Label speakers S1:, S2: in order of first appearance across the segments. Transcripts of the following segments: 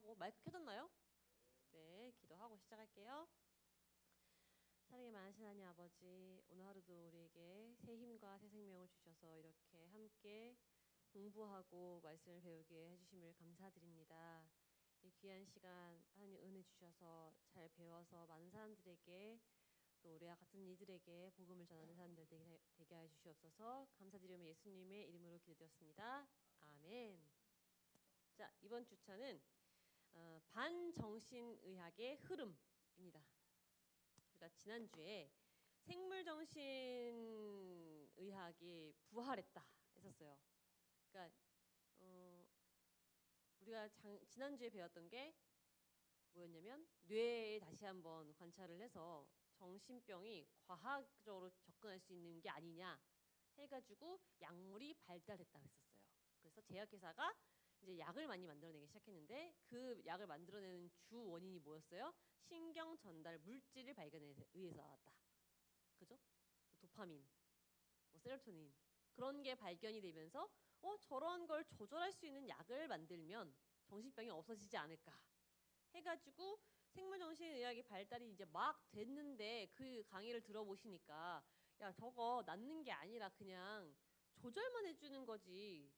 S1: 기도하고 마이크 켜졌나요? 네, 기도하고 시작할게요. 사랑이 많으신 하나님 아버지, 오늘 하루도 우리에게 새 힘과 새 생명을 주셔서 이렇게 함께 공부하고 말씀을 배우게 해주심을 감사드립니다. 이 귀한 시간 하나님 은혜 주셔서 잘 배워서 많은 사람들에게 또 우리와 같은 이들에게 복음을 전하는 사람들 되게 해 주시옵소서. 감사드리며 예수님의 이름으로 기도드렸습니다. 아멘. 자, 이번 주차는 반정신의학의 흐름입니다. 우리가 지난주에 생물정신의학이 부활했다 했었어요. 그러니까 우리가 지난주에 배웠던 게 뭐였냐면 뇌에 다시 한번 관찰을 해서 정신병이 과학적으로 접근할 수 있는 게 아니냐 해가지고 약물이 발달했다고 했었어요. 그래서 제약회사가 이제 약을 많이 만들어내기 시작했는데 그 약을 만들어내는 주 원인이 뭐였어요? 신경 전달 물질을 발견에 의해서 나왔다. 그죠? 도파민, 세로토닌 그런 게 발견이 되면서 저런 걸 조절할 수 있는 약을 만들면 정신병이 없어지지 않을까 해가지고 생물정신의학이 발달이 이제 막 됐는데 그 강의를 들어보시니까 야 저거 낫는 게 아니라 그냥 조절만 해주는 거지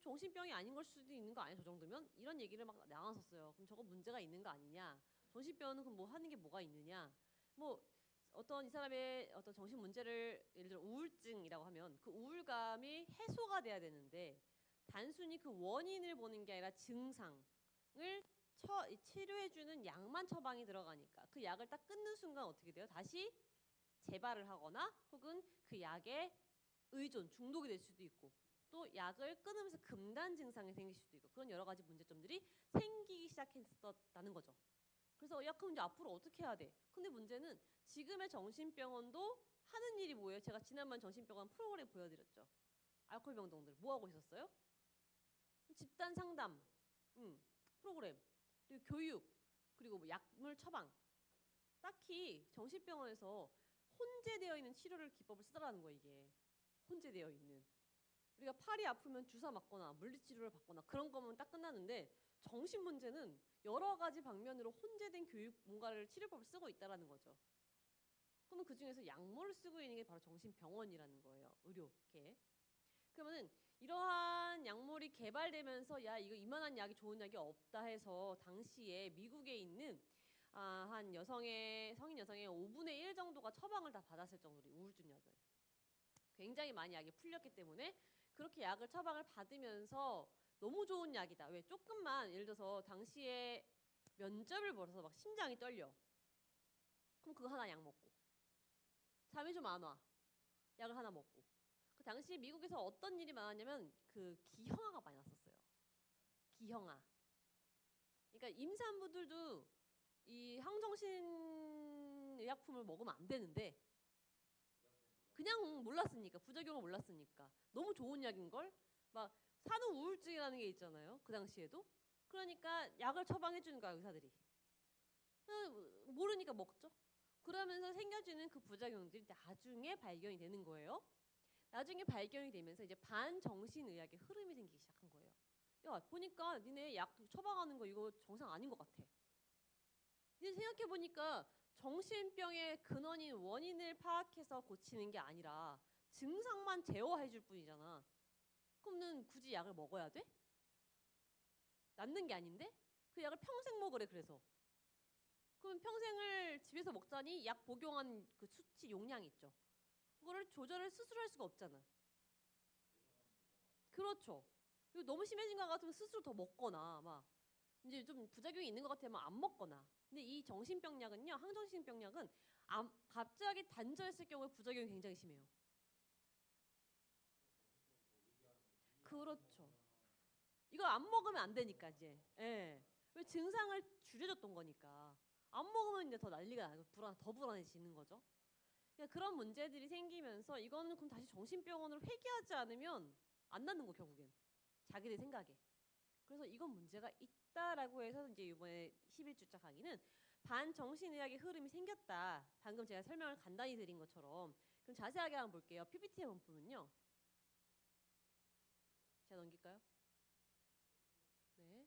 S1: 정신병이 아닌 걸 수도 있는 거 아니야 저 정도면? 이런 얘기를 막 나왔었어요. 그럼 저거 문제가 있는 거 아니냐? 정신병은 그럼 뭐 하는 게 뭐가 있느냐? 뭐 어떤 이 사람의 어떤 정신 문제를 예를 들어 우울증이라고 하면 그 우울감이 해소가 돼야 되는데 단순히 그 원인을 보는 게 아니라 증상을 치료해주는 약만 처방이 들어가니까 그 약을 딱 끊는 순간 어떻게 돼요? 다시 재발을 하거나 혹은 그 약에 의존, 중독이 될 수도 있고 또 약을 끊으면서 금단 증상이 생길 수도 있고 그런 여러 가지 문제점들이 생기기 시작했었다는 거죠. 그래서 그럼 이제 앞으로 어떻게 해야 돼? 근데 문제는 지금의 정신병원도 하는 일이 뭐예요? 제가 지난번 정신병원 프로그램 보여드렸죠. 알코올 병동들 뭐 하고 있었어요? 집단 상담, 프로그램, 그리고 교육, 그리고 뭐 약물 처방. 딱히 정신병원에서 혼재되어 있는 치료를 기법을 쓰더라는 거예요. 이게 혼재되어 있는. 우리가 팔이 아프면 주사 맞거나 물리치료를 받거나 그런 거면 딱 끝나는데 정신 문제는 여러 가지 방면으로 혼재된 교육 뭔가를 치료법을 쓰고 있다라는 거죠. 그러면 그 중에서 약물을 쓰고 있는 게 바로 정신병원이라는 거예요. 의료계. 그러면은 이러한 약물이 개발되면서 야 이거 이만한 약이 좋은 약이 없다 해서 당시에 미국에 있는 한 성인 여성의 5분의 1 정도가 처방을 다 받았을 정도로 우울증 약을 굉장히 많이 약이 풀렸기 때문에 그렇게 약을 처방을 받으면서 너무 좋은 약이다. 왜 조금만 예를 들어서 당시에 면접을 벌어서 막 심장이 떨려. 그럼 그거 하나 약 먹고 잠이 좀 안 와. 약을 하나 먹고. 그 당시 미국에서 어떤 일이 많았냐면 그 기형아가 많이 났었어요. 기형아. 그러니까 임산부들도 이 항정신 의약품을 먹으면 안 되는데 그냥 몰랐으니까 부작용을 몰랐으니까 너무 좋은 약인 걸 막 산후 우울증이라는 게 있잖아요. 그 당시에도 그러니까 약을 처방해 주는 거야 의사들이. 모르니까 먹죠. 그러면서 생겨지는 그 부작용들이 나중에 발견이 되는 거예요. 나중에 발견이 되면서 이제 반정신의학의 흐름이 생기기 시작한 거예요. 야 보니까 니네 약 처방하는 거 이거 정상 아닌 것 같아. 니네 생각해 보니까 정신병의 근원인 원인을 파악해서 고치는 게 아니라 증상만 제어해 줄 뿐이잖아. 그러면 굳이 약을 먹어야 돼? 낫는 게 아닌데? 그 약을 평생 먹으래 그래서. 그러면 평생을 집에서 먹자니 약 복용한 그 수치 용량 있죠. 그거를 조절을 스스로 할 수가 없잖아. 그렇죠. 그리고 너무 심해진 것 같으면 스스로 더 먹거나 막 이제 좀 부작용이 있는 것 같으면 안 먹거나. 근데 이 정신병약은요, 항정신병약은 갑자기 단절했을 경우에 부작용이 굉장히 심해요. 그렇죠. 이거 안 먹으면 안 되니까 이제. 예. 왜 증상을 줄여줬던 거니까. 안 먹으면 이제 더 난리가 나고 더 불안해지는 거죠. 그러니까 그런 문제들이 생기면서 이거는 그럼 다시 정신병원으로 회귀하지 않으면 안 낫는 거 결국엔. 자기들 생각에. 그래서 이건 문제가 있다라고 해서 이제 이번에 11주차 강의는 반정신의학의 흐름이 생겼다. 방금 제가 설명을 간단히 드린 것처럼. 그럼 자세하게 한번 볼게요. PPT에 한번 보면요. 제가 넘길까요? 네.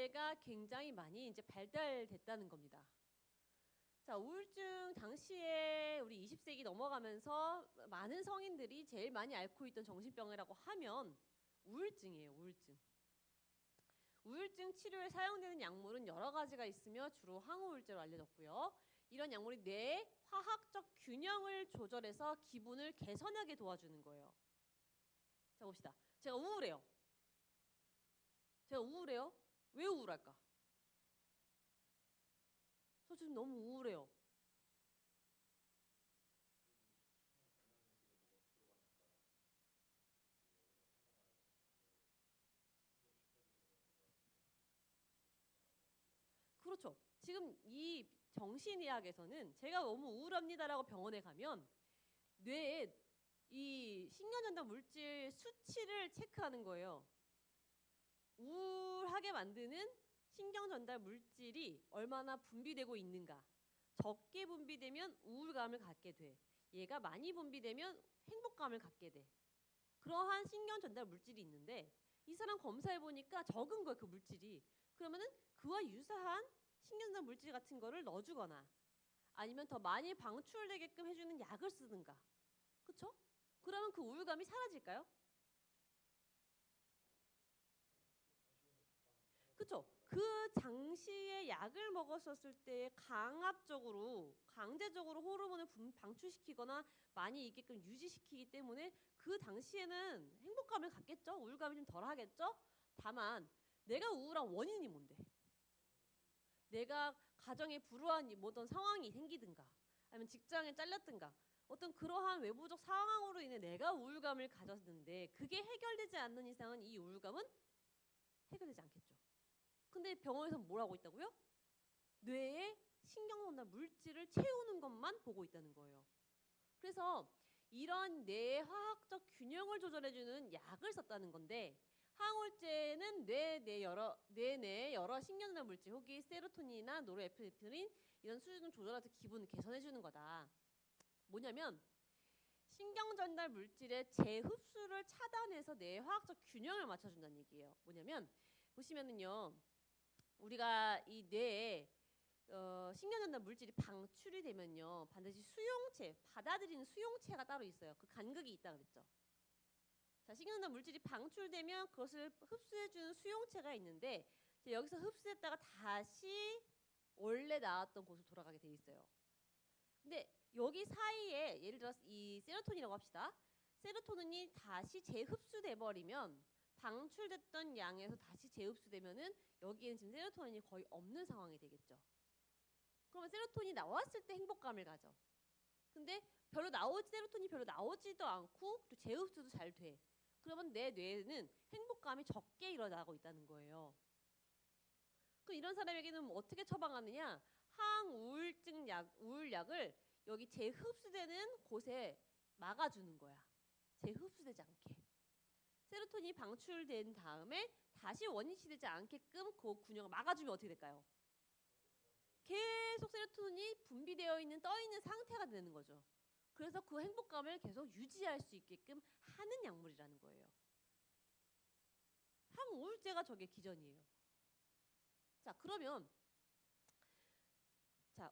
S1: 뇌가 굉장히 많이 이제 발달됐다는 겁니다. 자, 우울증 당시에 우리 20세기 넘어가면서 많은 성인들이 제일 많이 앓고 있던 정신병이라고 하면 우울증이에요, 우울증. 우울증 치료에 사용되는 약물은 여러 가지가 있으며 주로 항우울제로 알려졌고요. 이런 약물이 뇌의 화학적 균형을 조절해서 기분을 개선하게 도와주는 거예요. 자, 봅시다. 제가 우울해요. 왜 우울할까? 저 지금 너무 우울해요. 그렇죠. 지금 이 정신의학에서는 제가 너무 우울합니다라고 병원에 가면 뇌에 이 신경전달 물질 수치를 체크하는 거예요. 우울하게 만드는 신경전달 물질이 얼마나 분비되고 있는가. 적게 분비되면 우울감을 갖게 돼. 얘가 많이 분비되면 행복감을 갖게 돼. 그러한 신경전달 물질이 있는데 이 사람 검사해 보니까 적은 거예요, 그 물질이. 그러면은 그와 유사한 신경전달 물질 같은 거를 넣어주거나 아니면 더 많이 방출되게끔 해주는 약을 쓰든가. 그쵸? 그러면 그 우울감이 사라질까요? 그쵸? 그 당시에 약을 먹었었을 때 강제적으로 호르몬을 방출시키거나 많이 있게끔 유지시키기 때문에 그 당시에는 행복감을 갖겠죠? 우울감이 좀 덜 하겠죠? 다만 내가 우울한 원인이 뭔데? 내가 가정에 불우한 어떤 상황이 생기든가 아니면 직장에 잘렸든가 어떤 그러한 외부적 상황으로 인해 내가 우울감을 가졌는데 그게 해결되지 않는 이상은 이 우울감은 해결되지 않겠죠. 근데 병원에서 뭘 하고 있다고요? 뇌에 신경전달 물질을 채우는 것만 보고 있다는 거예요. 그래서 이런 뇌의 화학적 균형을 조절해주는 약을 썼다는 건데 항우울제는 뇌 내의 여러 신경전달 물질 혹이 세로토닌이나 노르에피네프린 이런 수준을 조절해서 기분을 개선해주는 거다. 뭐냐면 신경전달 물질의 재흡수를 차단해서 뇌의 화학적 균형을 맞춰준다는 얘기예요. 뭐냐면 보시면은요, 우리가 이 뇌에 신경전달 물질이 방출이 되면요 반드시 받아들이는 수용체가 따로 있어요. 그 간극이 있다 그랬죠. 자, 신경전달 물질이 방출되면 그것을 흡수해주는 수용체가 있는데 여기서 흡수했다가 다시 원래 나왔던 곳으로 돌아가게 돼 있어요. 근데 여기 사이에 예를 들어서 이 세로토닌이라고 합시다. 세로토닌이 다시 재흡수돼 버리면 방출됐던 양에서 다시 재흡수되면은 여기에는 지금 세로토닌이 거의 없는 상황이 되겠죠. 그러면 세로토닌이 나왔을 때 행복감을 가져. 근데 세로토닌이 별로 나오지도 않고 또 재흡수도 잘 돼. 그러면 내 뇌는 행복감이 적게 일어나고 있다는 거예요. 그럼 이런 사람에게는 어떻게 처방하느냐? 항우울증 우울약을 여기 재흡수되는 곳에 막아주는 거야. 재흡수되지 않게. 세로토닌이 방출된 다음에 다시 원위치되지 않게끔 그 균형을 막아주면 어떻게 될까요? 계속 세로토닌이 분비되어 있는 떠 있는 상태가 되는 거죠. 그래서 그 행복감을 계속 유지할 수 있게끔 하는 약물이라는 거예요. 항우울제가 저게 기전이에요. 자, 그러면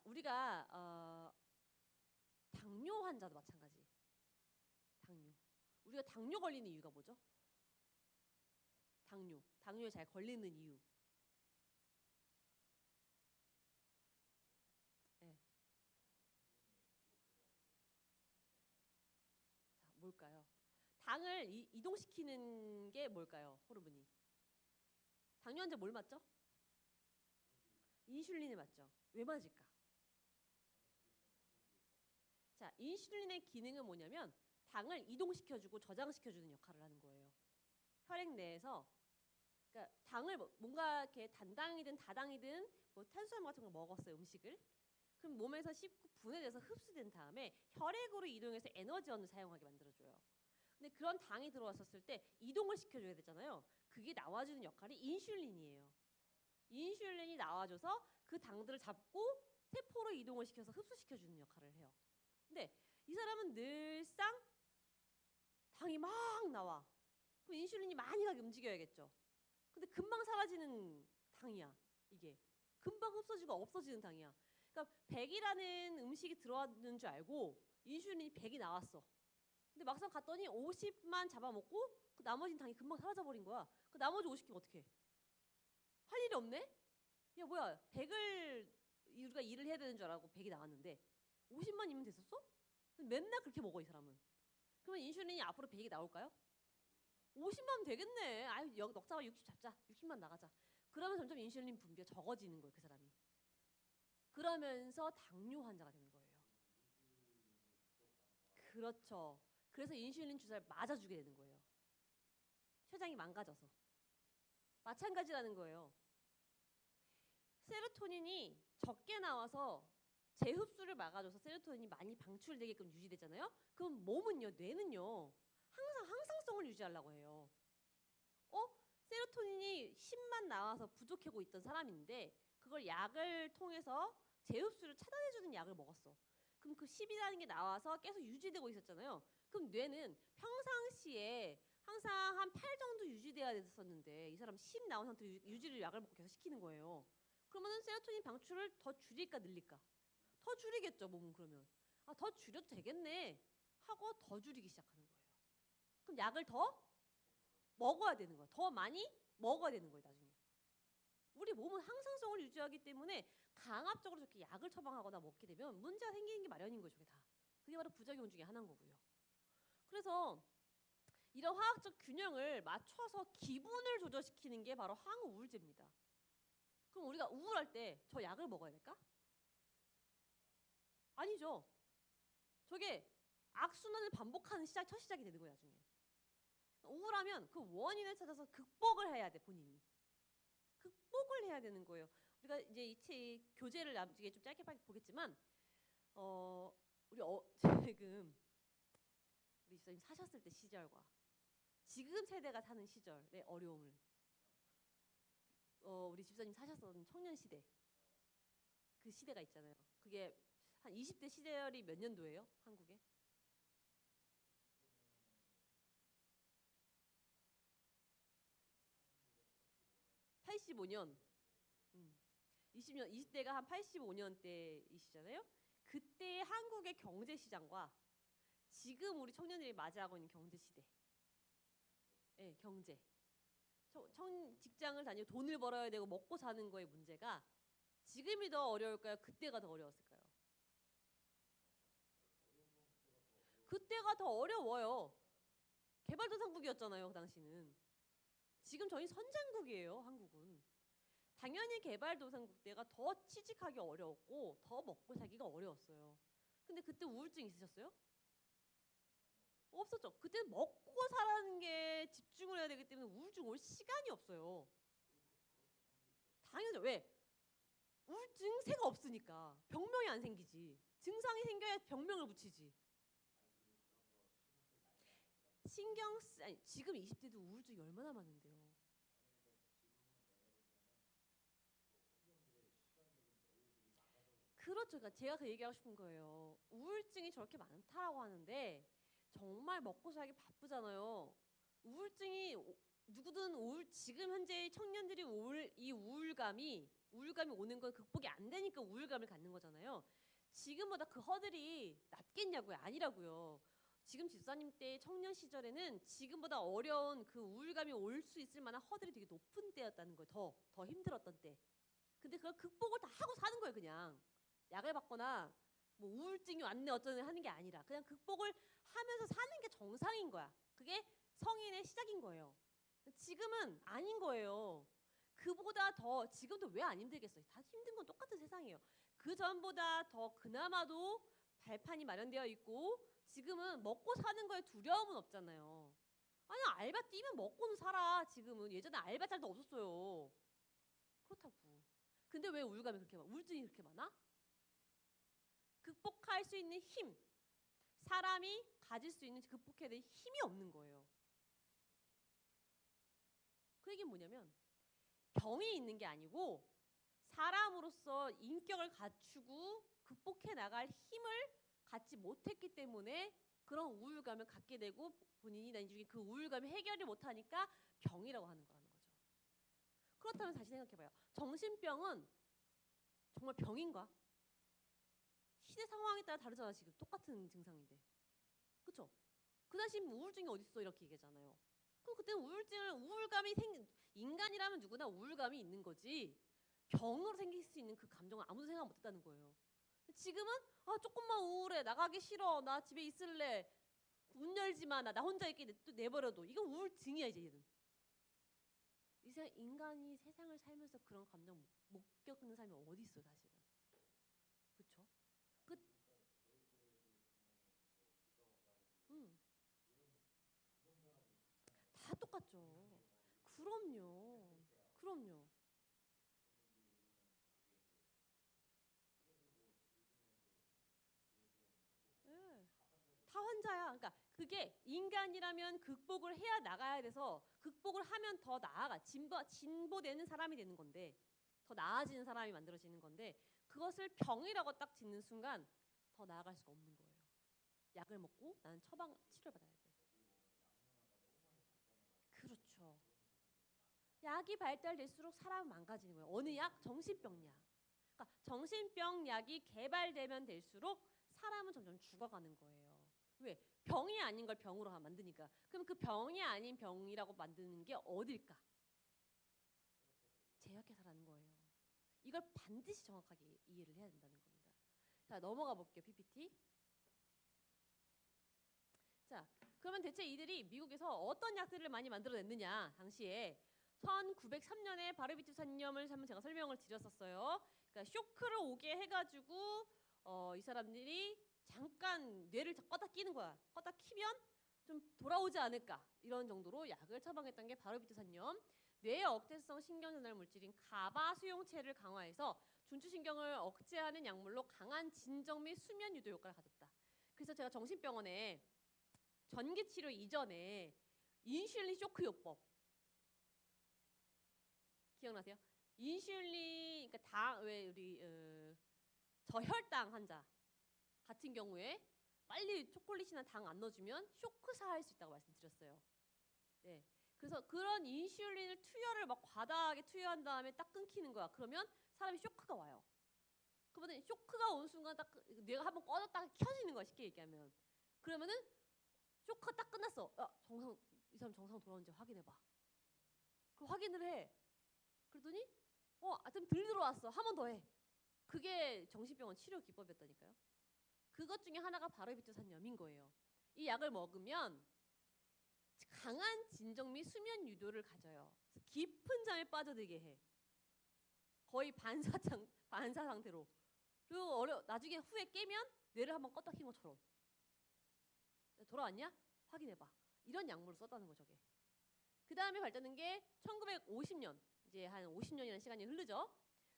S1: 우리가 당뇨 환자도 마찬가지. 우리가 당뇨 걸리는 이유가 뭐죠? 당뇨에 잘 걸리는 이유. 네. 자, 뭘까요? 당을 이동시키는 게 뭘까요? 호르몬이. 당뇨 환자 뭘 맞죠? 인슐린을 맞죠. 왜 맞을까? 자, 인슐린의 기능은 뭐냐면 당을 이동시켜주고 저장시켜주는 역할을 하는 거예요. 혈액 내에서 그러니까 당을 뭔가 이렇게 단당이든 다당이든 뭐 탄수화물 같은 걸 먹었어요, 음식을. 그럼 몸에서 씹고 분해돼서 흡수된 다음에 혈액으로 이동해서 에너지원을 사용하게 만들어줘요. 근데 그런 당이 들어왔었을 때 이동을 시켜줘야 되잖아요. 그게 나와주는 역할이 인슐린이에요. 인슐린이 나와줘서 그 당들을 잡고 세포로 이동을 시켜서 흡수시켜주는 역할을 해요. 근데 이 사람은 늘상 당이 막 나와. 그럼 인슐린이 많이 가게 움직여야겠죠. 근데 금방 사라지는 당이야. 이게 금방 흡수지고 없어지는 당이야. 그러니까 100이라는 음식이 들어왔는 줄 알고 인슐린이 100이 나왔어. 근데 막상 갔더니 50만 잡아먹고 그 나머지 당이 금방 사라져버린 거야. 그 나머지 50개면 어떡해? 할 일이 없네? 야 뭐야 100을 우리가 일을 해야 되는 줄 알고 100이 나왔는데 50만이면 됐었어? 맨날 그렇게 먹어 이 사람은. 그러면 인슐린이 앞으로 100이 나올까요? 50만 되겠네. 아유 넉자가 60 잡자. 60만 나가자. 그러면 점점 인슐린 분비가 적어지는 거예요 그 사람이. 그러면서 당뇨 환자가 되는 거예요. 그렇죠. 그래서 인슐린 주사를 맞아주게 되는 거예요. 췌장이 망가져서. 마찬가지라는 거예요. 세로토닌이 적게 나와서 재흡수를 막아줘서 세로토닌이 많이 방출되게끔 유지되잖아요. 그럼 몸은요, 뇌는요, 항상 항상성을 유지하려고 해요. 세로토닌이 10만 나와서 부족하고 있던 사람인데 그걸 약을 통해서 재흡수를 차단해주는 약을 먹었어. 그럼 그 10이라는 게 나와서 계속 유지되고 있었잖아요. 그럼 뇌는 평상시에 항상 한 8 정도 유지돼야 됐었는데 이 사람 10 나온 상태로 유지를 약을 먹고 계속 시키는 거예요. 그러면은 세로토닌 방출을 더 줄일까 늘릴까? 더 줄이겠죠, 몸은. 그러면 더 줄여도 되겠네 하고 더 줄이기 시작하는 거예요. 그럼 약을 더 먹어야 되는 거야. 더 많이 먹어야 되는 거예요, 나중에. 우리 몸은 항상성을 유지하기 때문에 강압적으로 저렇게 약을 처방하거나 먹게 되면 문제가 생기는 게 마련인 거죠, 저게 다. 그게 바로 부작용 중에 하나인 거고요. 그래서 이런 화학적 균형을 맞춰서 기분을 조절시키는 게 바로 항우울제입니다. 그럼 우리가 우울할 때 저 약을 먹어야 될까? 아니죠. 저게 악순환을 반복하는 첫 시작이 되는 거예요, 나중에. 우울하면 그 원인을 찾아서 극복을 해야 돼, 본인이. 극복을 해야 되는 거예요. 우리가 이제 이 책 교재를 나중에 좀 짧게 보겠지만, 우리 지금 우리 집사님 사셨을 때 시절과 지금 세대가 사는 시절의 어려움을, 우리 집사님 사셨던 청년 시대, 그 시대가 있잖아요. 그게 한 20대 시절이 몇 년도예요, 한국에? 85년. 20년, 20대가 한 85년 때이시잖아요. 그때 한국의 경제 시장과 지금 우리 청년들이 맞이하고 있는 경제 시대, 네, 경제, 직장을 다니고 돈을 벌어야 되고 먹고 사는 거의 문제가 지금이 더 어려울까요? 그때가 더 어려웠을까요? 그때가 더 어려워요. 개발도상국이었잖아요, 그 당시는. 지금 저희 선진국이에요, 한국은. 당연히 개발도상국 때가 더 취직하기 어려웠고 더 먹고 살기가 어려웠어요. 근데 그때 우울증 있으셨어요? 없었죠. 그때 먹고 사라는 게 집중을 해야 되기 때문에 우울증 올 시간이 없어요. 당연하죠. 왜? 우울증세가 없으니까. 병명이 안 생기지. 증상이 생겨야 병명을 붙이지. 아니, 지금 20대도 우울증이 얼마나 많은데요. 그렇죠. 그러니까 제가 그 얘기하고 싶은 거예요. 우울증이 저렇게 많다라고 하는데 정말 먹고 살기 바쁘잖아요. 우울증이 누구든 지금 현재 청년들이 이 우울감이 오는 건 극복이 안 되니까 우울감을 갖는 거잖아요. 지금보다 그 허들이 낮겠냐고요? 아니라고요. 지금 집사님 때 청년 시절에는 지금보다 어려운 그 우울감이 올 수 있을 만한 허들이 되게 높은 때였다는 거예요. 더 힘들었던 때. 근데 그걸 극복을 다 하고 사는 거예요, 그냥. 약을 받거나 뭐 우울증이 왔네 어쩌네 하는 게 아니라 그냥 극복을 하면서 사는 게 정상인 거야. 그게 성인의 시작인 거예요. 지금은 아닌 거예요. 그보다 더 지금도 왜 안 힘들겠어요? 다 힘든 건 똑같은 세상이에요. 그 전보다 더 그나마도 발판이 마련되어 있고 지금은 먹고 사는 거에 두려움은 없잖아요. 아니 알바 뛰면 먹고는 살아. 지금은 예전에 알바잘도 없었어요. 그렇다고. 근데 왜 우울감이 그렇게 많아? 우울증이 그렇게 많아? 극복할 수 있는 힘, 사람이 가질 수 있는 극복해야 될 힘이 없는 거예요. 그 얘기는 뭐냐면 병이 있는 게 아니고 사람으로서 인격을 갖추고 극복해 나갈 힘을 갖지 못했기 때문에 그런 우울감을 갖게 되고 본인이 나중에 그 우울감이 해결을 못하니까 병이라고 하는 거라는 거죠. 그렇다면 다시 생각해봐요. 정신병은 정말 병인가? 시대 상황에 따라 다르잖아. 지금 똑같은 증상인데, 그쵸? 그 당시 우울증이 어딨어 이렇게 얘기하잖아요. 그럼 그때는 우울감이 인간이라면 누구나 우울감이 있는 거지 병으로 생길 수 있는 그 감정을 아무도 생각 못했다는 거예요. 지금은 조금만 우울해, 나가기 싫어, 나 집에 있을래, 문 열지 마, 나 혼자 있게 내버려둬, 이건 우울증이야 이제 얘는. 이제 인간이 세상을 살면서 그런 감정 못 겪는 사람이 어디 있어요 사실은. 그쵸? 그, 음, 다 똑같죠. 그럼요. 그럼요. 예. 다 환자야. 그러니까 그게 인간이라면 극복을 해야 나가야 돼서 극복을 하면 더 나아가 진보되는 사람이 되는 건데, 더 나아지는 사람이 만들어지는 건데, 그것을 병이라고 딱 짓는 순간 더 나아갈 수가 없는 거예요. 약을 먹고 나는 처방 치료를 받아야 돼. 그렇죠. 약이 발달될수록 사람은 망가지는 거예요. 어느 약? 정신병 약. 그러니까 정신병 약이 개발되면 될수록 사람은 점점 죽어가는 거예요. 왜? 병이 아닌 걸 병으로 만드니까. 그럼 그 병이 아닌 병이라고 만드는 게 어딜까? 제약회사라는 거예요. 이걸 반드시 정확하게 이해를 해야 된다는 겁니다. 자, 넘어가 볼게요. PPT. 자, 그러면 대체 이들이 미국에서 어떤 약들을 많이 만들어냈느냐? 당시에 1903년에 바르비투산염을 한번 제가 설명을 드렸었어요. 그러니까 쇼크를 오게 해가지고 이 사람들이 잠깐 뇌를 껐다 끼는 거야. 껐다 키면 좀 돌아오지 않을까, 이런 정도로 약을 처방했던 게 바르비투산염. 뇌 억제성 신경전달 물질인 가바 수용체를 강화해서 중추신경을 억제하는 약물로 강한 진정 및 수면 유도 효과를 가졌다. 그래서 제가 정신병원에 전기치료 이전에 인슐린 쇼크 요법 기억나세요? 인슐린, 그러니까 왜 우리 저혈당 환자 같은 경우에 빨리 초콜릿이나 당 안 넣어주면 쇼크사할 수 있다고 말씀드렸어요. 네. 그래서 그런 인슐린을 투여를 막 과다하게 투여한 다음에 딱 끊기는 거야. 그러면 사람이 쇼크가 와요. 그러면 쇼크가 온 순간 딱 뇌가 한번 꺼졌다가 켜지는 거야, 쉽게 얘기하면. 그러면은 쇼크가 딱 끝났어. 이 사람 정상 돌아오는지 확인해봐. 그 확인을 해. 그러더니 좀 덜 들어왔어. 한 번 더 해. 그게 정신병원 치료 기법이었다니까요. 그것 중에 하나가 바르비투산염인 거예요. 이 약을 먹으면 강한 진정 및 수면 유도를 가져요. 깊은 잠에 빠져들게 해. 거의 반사 상태로. 그리고 나중에 후에 깨면 뇌를 한번 껐다 킨 것처럼. 돌아왔냐? 확인해봐. 이런 약물을 썼다는 거죠. 저게. 그 다음에 발전된 게 1950년. 이제 한 50년이라는 시간이 흐르죠.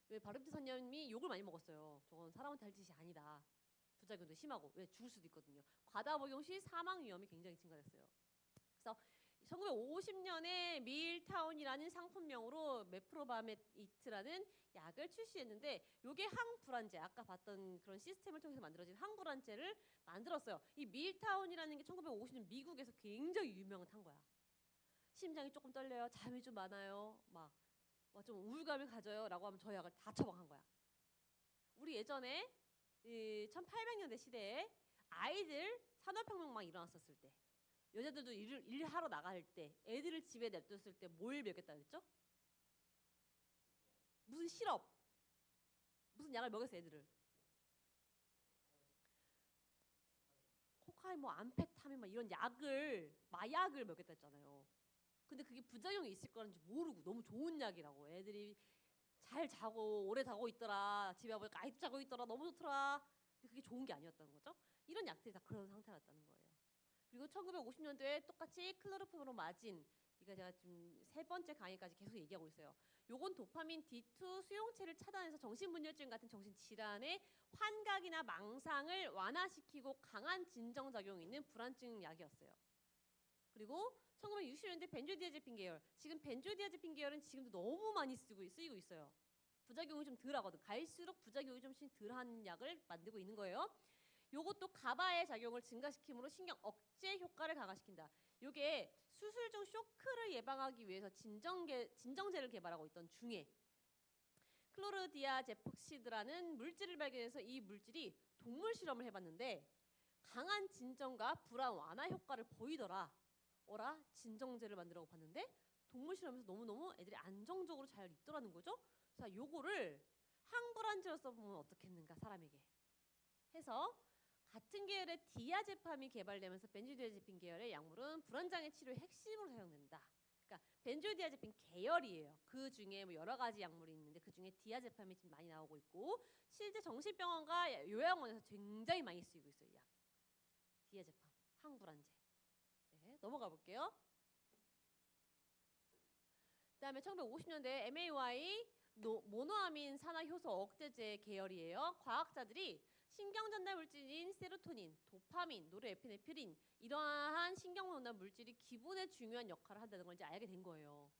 S1: 왜 바르비투산염이 욕을 많이 먹었어요. 저건 사람한테 할 짓이 아니다. 부작용도 심하고 왜 죽을 수도 있거든요. 과다 복용 시 사망 위험이 굉장히 증가됐어요. 그래서 1950년에 밀타운이라는 상품명으로 메프로바메이트라는 약을 출시했는데, 이게 항불안제, 아까 봤던 그런 시스템을 통해서 만들어진 항불안제를 만들었어요. 이 밀타운이라는 게 1950년 미국에서 굉장히 유명한 거야. 심장이 조금 떨려요, 잠이 좀 많아요, 막 좀 우울감을 가져요 라고 하면 저 약을 다 처방한 거야. 우리 예전에 1800년대 시대에 아이들 산업혁명 막 일어났었을 때, 여자들도 일하러 나갈 때, 애들을 집에 냅뒀을 때 뭘 먹였다 그랬죠? 무슨 시럽, 무슨 약을 먹였어 애들을. 코카인, 뭐 암페타민, 막 이런 마약을 먹였다 했잖아요. 근데 그게 부작용이 있을 거라는지 모르고 너무 좋은 약이라고, 애들이 잘 자고 오래 자고 있더라, 집에 와보니까 아이도 자고 있더라, 너무 좋더라. 근데 그게 좋은 게 아니었다는 거죠. 이런 약들이 다 그런 상태였다는 거예요. 그리고 1950년도에 똑같이 클로르프로마진, 이거 제가 지금 3번째 강의까지 계속 얘기하고 있어요. 요건 도파민 D2 수용체를 차단해서 정신분열증 같은 정신질환의 환각이나 망상을 완화시키고 강한 진정작용이 있는 불안증 약이었어요. 그리고 1960년대 벤조디아제핀 계열, 지금 벤조디아제핀 계열은 지금도 너무 많이 쓰이고 있어요. 부작용이 좀 덜하거든. 갈수록 부작용이 좀씩 덜한 약을 만들고 있는 거예요. 요것도 가바의 작용을 증가시킴으로 신경 억제 효과를 강화시킨다. 요게 수술 중 쇼크를 예방하기 위해서 진정제를 개발하고 있던 중에 클로르디아제폭시드라는 물질을 발견해서 이 물질이 동물 실험을 해봤는데 강한 진정과 불안 완화 효과를 보이더라. 어라? 진정제를 만들라고 봤는데 동물 실험에서 너무너무 애들이 안정적으로 잘 있더라는 거죠. 자, 요거를 항불안제로 써보면 어떻겠는가 사람에게 해서 같은 계열의 디아제팜이 개발되면서 벤조디아제핀 계열의 약물은 불안장애 치료의 핵심으로 사용된다. 그러니까 벤조디아제핀 계열이에요. 그 중에 뭐 여러 가지 약물이 있는데 그 중에 디아제팜이 지금 많이 나오고 있고 실제 정신병원과 요양원에서 굉장히 많이 쓰이고 있어요. 약 디아제팜 항불안제. 네, 넘어가 볼게요. 그다음에 1950년대 MAY 모노아민 산화 효소 억제제 계열이에요. 과학자들이 신경전달 물질인 세로토닌, 도파민, 노르에피네프린 이러한 신경전달 물질이 기분에 중요한 역할을 한다는 걸 이제 알게 된 거예요.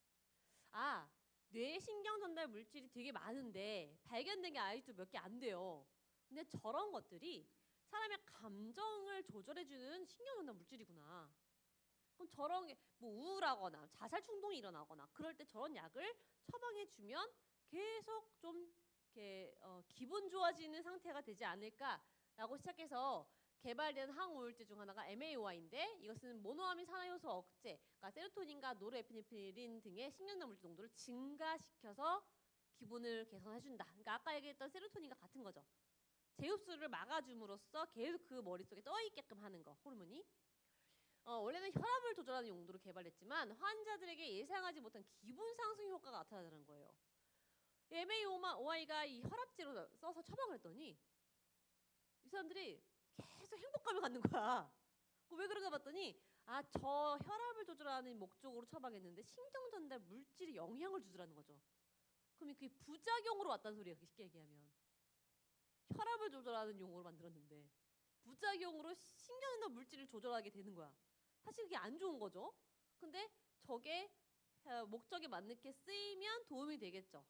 S1: 아, 뇌 신경전달 물질이 되게 많은데 발견된 게 아직도 몇 개 안 돼요. 근데 저런 것들이 사람의 감정을 조절해주는 신경전달 물질이구나. 그럼 저런 게 뭐 우울하거나 자살 충동이 일어나거나 그럴 때 저런 약을 처방해주면 계속 좀 이렇게 기분 좋아지는 상태가 되지 않을까라고 시작해서 개발된 항우울제 중 하나가 MAOI인데 이것은 모노아민 산화효소 억제, 그러니까 세로토닌과 노르에피네프린 등의 신경전 물질 농도를 증가시켜서 기분을 개선해준다. 그러니까 아까 얘기했던 세로토닌과 같은 거죠. 재흡수를 막아줌으로써 계속 그 머릿속에 떠있게끔 하는 거, 호르몬이. 원래는 혈압을 조절하는 용도로 개발했지만 환자들에게 예상하지 못한 기분 상승 효과가 나타나는 거예요. MAOI가 이 혈압제로 써서 처방을 했더니 이 사람들이 계속 행복감을 갖는 거야. 왜 그런가 봤더니 저 혈압을 조절하는 목적으로 처방했는데 신경전달 물질이 영향을 주더라는 거죠. 그럼 그게 부작용으로 왔다는 소리야. 쉽게 얘기하면. 혈압을 조절하는 용어로 만들었는데 부작용으로 신경전달 물질을 조절하게 되는 거야. 사실 그게 안 좋은 거죠. 근데 저게 목적에 맞게 쓰이면 도움이 되겠죠.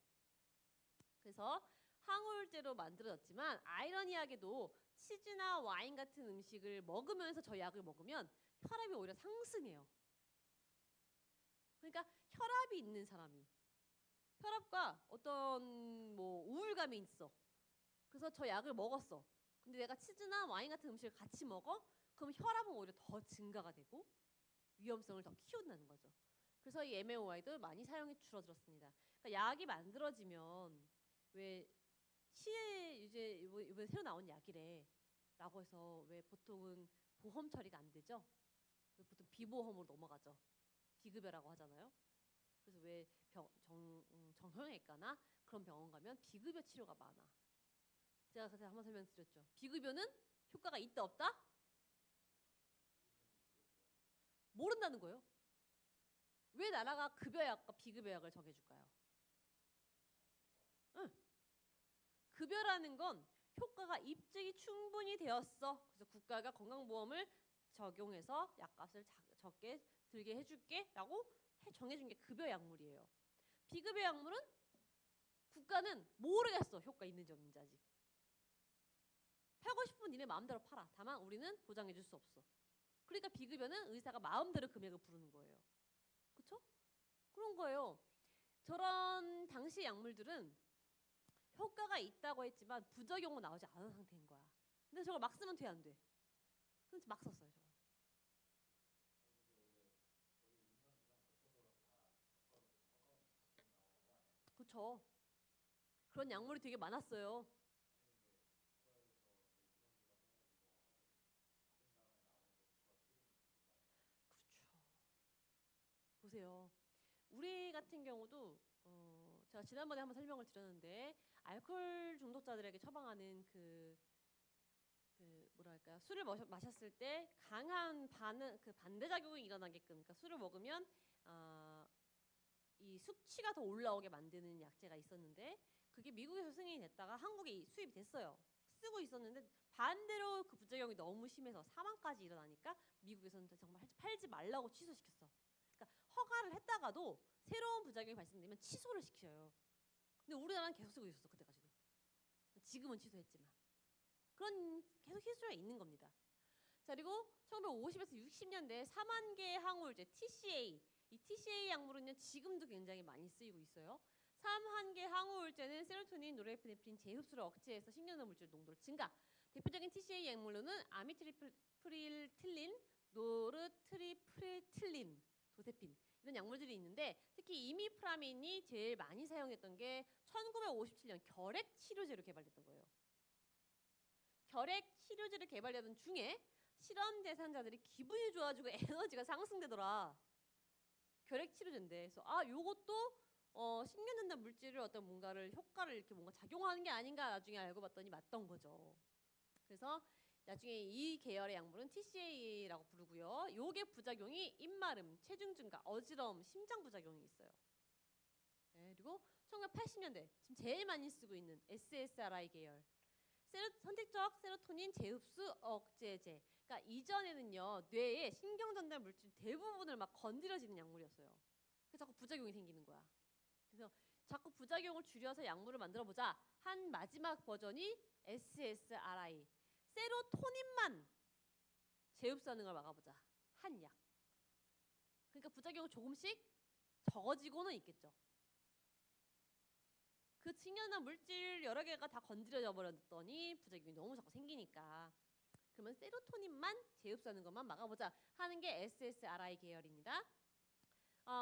S1: 그래서 항우울제로 만들어졌지만 아이러니하게도 치즈나 와인 같은 음식을 먹으면서 저 약을 먹으면 혈압이 오히려 상승해요. 그러니까 혈압이 있는 사람이 혈압과 어떤 뭐 우울감이 있어. 그래서 저 약을 먹었어. 근데 내가 치즈나 와인 같은 음식을 같이 먹어? 그럼 혈압은 오히려 더 증가가 되고 위험성을 더 키운다는 거죠. 그래서 이 MAOI도 많이 사용이 줄어들었습니다. 그러니까 약이 만들어지면 왜 시에 이제 이번에 새로 나온 약이래 라고 해서 왜 보통은 보험 처리가 안 되죠? 보통 비보험으로 넘어가죠. 비급여라고 하잖아요. 그래서 왜 정형외과나 그런 병원 가면 비급여 치료가 많아. 제가 그때 한번 설명드렸죠. 비급여는 효과가 있다 없다? 모른다는 거예요. 왜 나라가 급여약과 비급여약을 정해줄까요? 응. 급여라는 건 효과가 입증이 충분히 되었어. 그래서 국가가 건강보험을 적용해서 약값을 적게 들게 해줄게 라고 정해준 게 급여 약물이에요. 비급여 약물은 국가는 모르겠어. 효과 있는지 없는지 아직. 팔고 싶으면 니네 마음대로 팔아. 다만 우리는 보장해줄 수 없어. 그러니까 비급여는 의사가 마음대로 금액을 부르는 거예요. 그렇죠? 그런 거예요. 저런 당시 약물들은 효과가 있다고 했지만 부작용은 나오지 않은 상태인 거야. 근데 저걸 막 쓰면 돼 안 돼? 그래서 막 썼어요. 저걸. 그렇죠. 그런 약물이 되게 많았어요. 그렇죠. 보세요. 우리 같은 경우도 제가 지난번에 한번 설명을 드렸는데 알코올 중독자들에게 처방하는 그 뭐랄까요, 술을 마셨을 때 강한 반대작용이 일어나게끔, 그러니까 술을 먹으면 이 숙취가 더 올라오게 만드는 약제가 있었는데 그게 미국에서 승인이 됐다가 한국에 수입이 됐어요. 쓰고 있었는데 반대로 그 부작용이 너무 심해서 사망까지 일어나니까 미국에서는 정말 팔지 말라고 취소시켰어. 그러니까 허가를 했다가도 새로운 부작용이 발생되면 취소를 시켜요. 근데 우리나라는 계속 쓰고 있었어 그때까지도. 지금은 취소했지만 그런 계속 히스토리가 있는 겁니다. 자, 그리고 1950에서 60년대 3환계 항우울제 TCA, 이 TCA 약물은요 지금도 굉장히 많이 쓰이고 있어요. 3환계 항우울제는 세로토닌, 노르에피네프린 재흡수를 억제해서 신경전 물질 농도를 증가. 대표적인 TCA 약물로는 아미트리프릴틸린, 노르트리프레틸린, 도세핀 이런 약물들이 있는데 특히 이미프라민이 제일 많이 사용했던 게 1957년 결핵 치료제로 개발됐던 거예요. 결핵 치료제로 개발되던 중에 실험 대상자들이 기분이 좋아지고 에너지가 상승되더라. 결핵 치료제인데, 그래서 요것도 신경전달 물질을 어떤 뭔가를 효과를 이렇게 뭔가 작용하는 게 아닌가 나중에 알고 봤더니 맞던 거죠. 그래서 나중에 이 계열의 약물은 TCA라고 부르고요. 요게 부작용이 입마름, 체중 증가, 어지러움, 심장 부작용이 있어요. 네, 그리고 1980년대 지금 제일 많이 쓰고 있는 SSRI 계열. 선택적 세로토닌 재흡수 억제제. 그러니까 이전에는요 뇌의 신경 전달 물질 대부분을 막 건드려지는 약물이었어요. 그래서 자꾸 부작용이 생기는 거야. 그래서 자꾸 부작용을 줄여서 약물을 만들어 보자 한 마지막 버전이 SSRI. 세로토닌만 재흡수하는 걸 막아보자 한 약. 그러니까 부작용은 조금씩 적어지고는 있겠죠. 그 신경전 물질 여러 개가 다 건드려져 버렸더니 부작용이 너무 자꾸 생기니까 그러면 세로토닌만 재흡수하는 것만 막아보자 하는 게 SSRI 계열입니다.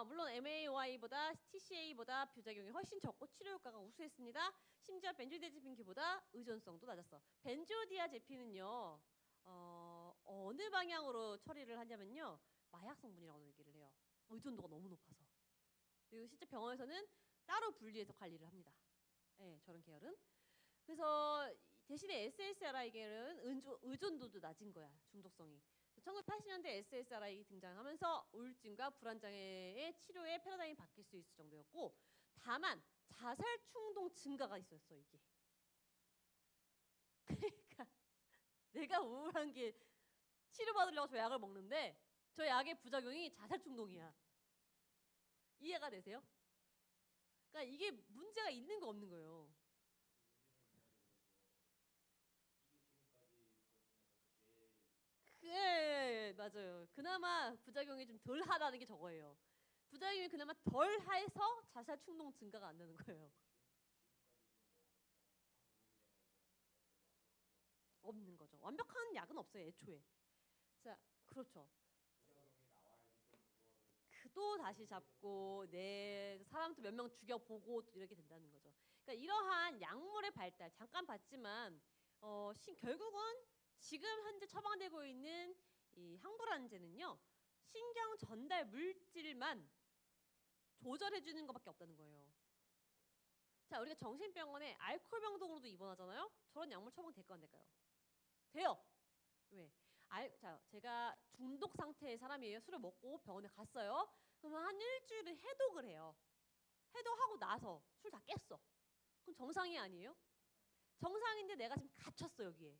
S1: 물론 MAOI보다 TCA보다 부작용이 훨씬 적고 치료 효과가 우수했습니다. 심지어 벤조디아제핀보다 의존성도 낮았어. 벤조디아제핀은요 어느 방향으로 처리를 하냐면요 마약 성분이라고 얘기를 해요. 의존도가 너무 높아서. 그리고 실제 병원에서는 따로 분리해서 관리를 합니다. 네, 저런 계열은. 그래서 대신에 SSRI 계열은 의존도도 낮은 거야. 중독성이. 1980년대 SSRI 등장하면서 우울증과 불안장애의 치료의 패러다임이 바뀔 수 있을 정도였고 다만 자살 충동 증가가 있었어 이게. 그러니까 내가 우울한 게 치료받으려고 저 약을 먹는데 저 약의 부작용이 자살 충동이야. 이해가 되세요? 그러니까 이게 문제가 있는 거 없는 거예요. 네, 맞아요. 그나마 부작용이 좀 덜하다는 게 저거예요. 부작용이 그나마 덜해서 자살 충동 증가가 안 되는 거예요. 없는 거죠. 완벽한 약은 없어요, 애초에. 자, 그렇죠. 그도 다시 잡고 내 사람도 몇 명 죽여보고 이렇게 된다는 거죠. 그러니까 이러한 약물의 발달 잠깐 봤지만 결국은 지금 현재 처방되고 있는 이 항불안제는요 신경 전달 물질만 조절해 주는 것밖에 없다는 거예요. 자, 우리가 정신병원에 알코올 병동으로도 입원하잖아요. 저런 약물 처방 될거 안 될까요? 돼요. 왜? 자, 제가 중독 상태의 사람이에요. 술을 먹고 병원에 갔어요. 그러면 한 일주일을 해독을 해요. 해독하고 나서 술 다 깼어. 그럼 정상이 아니에요? 정상인데 내가 지금 갇혔어 여기에.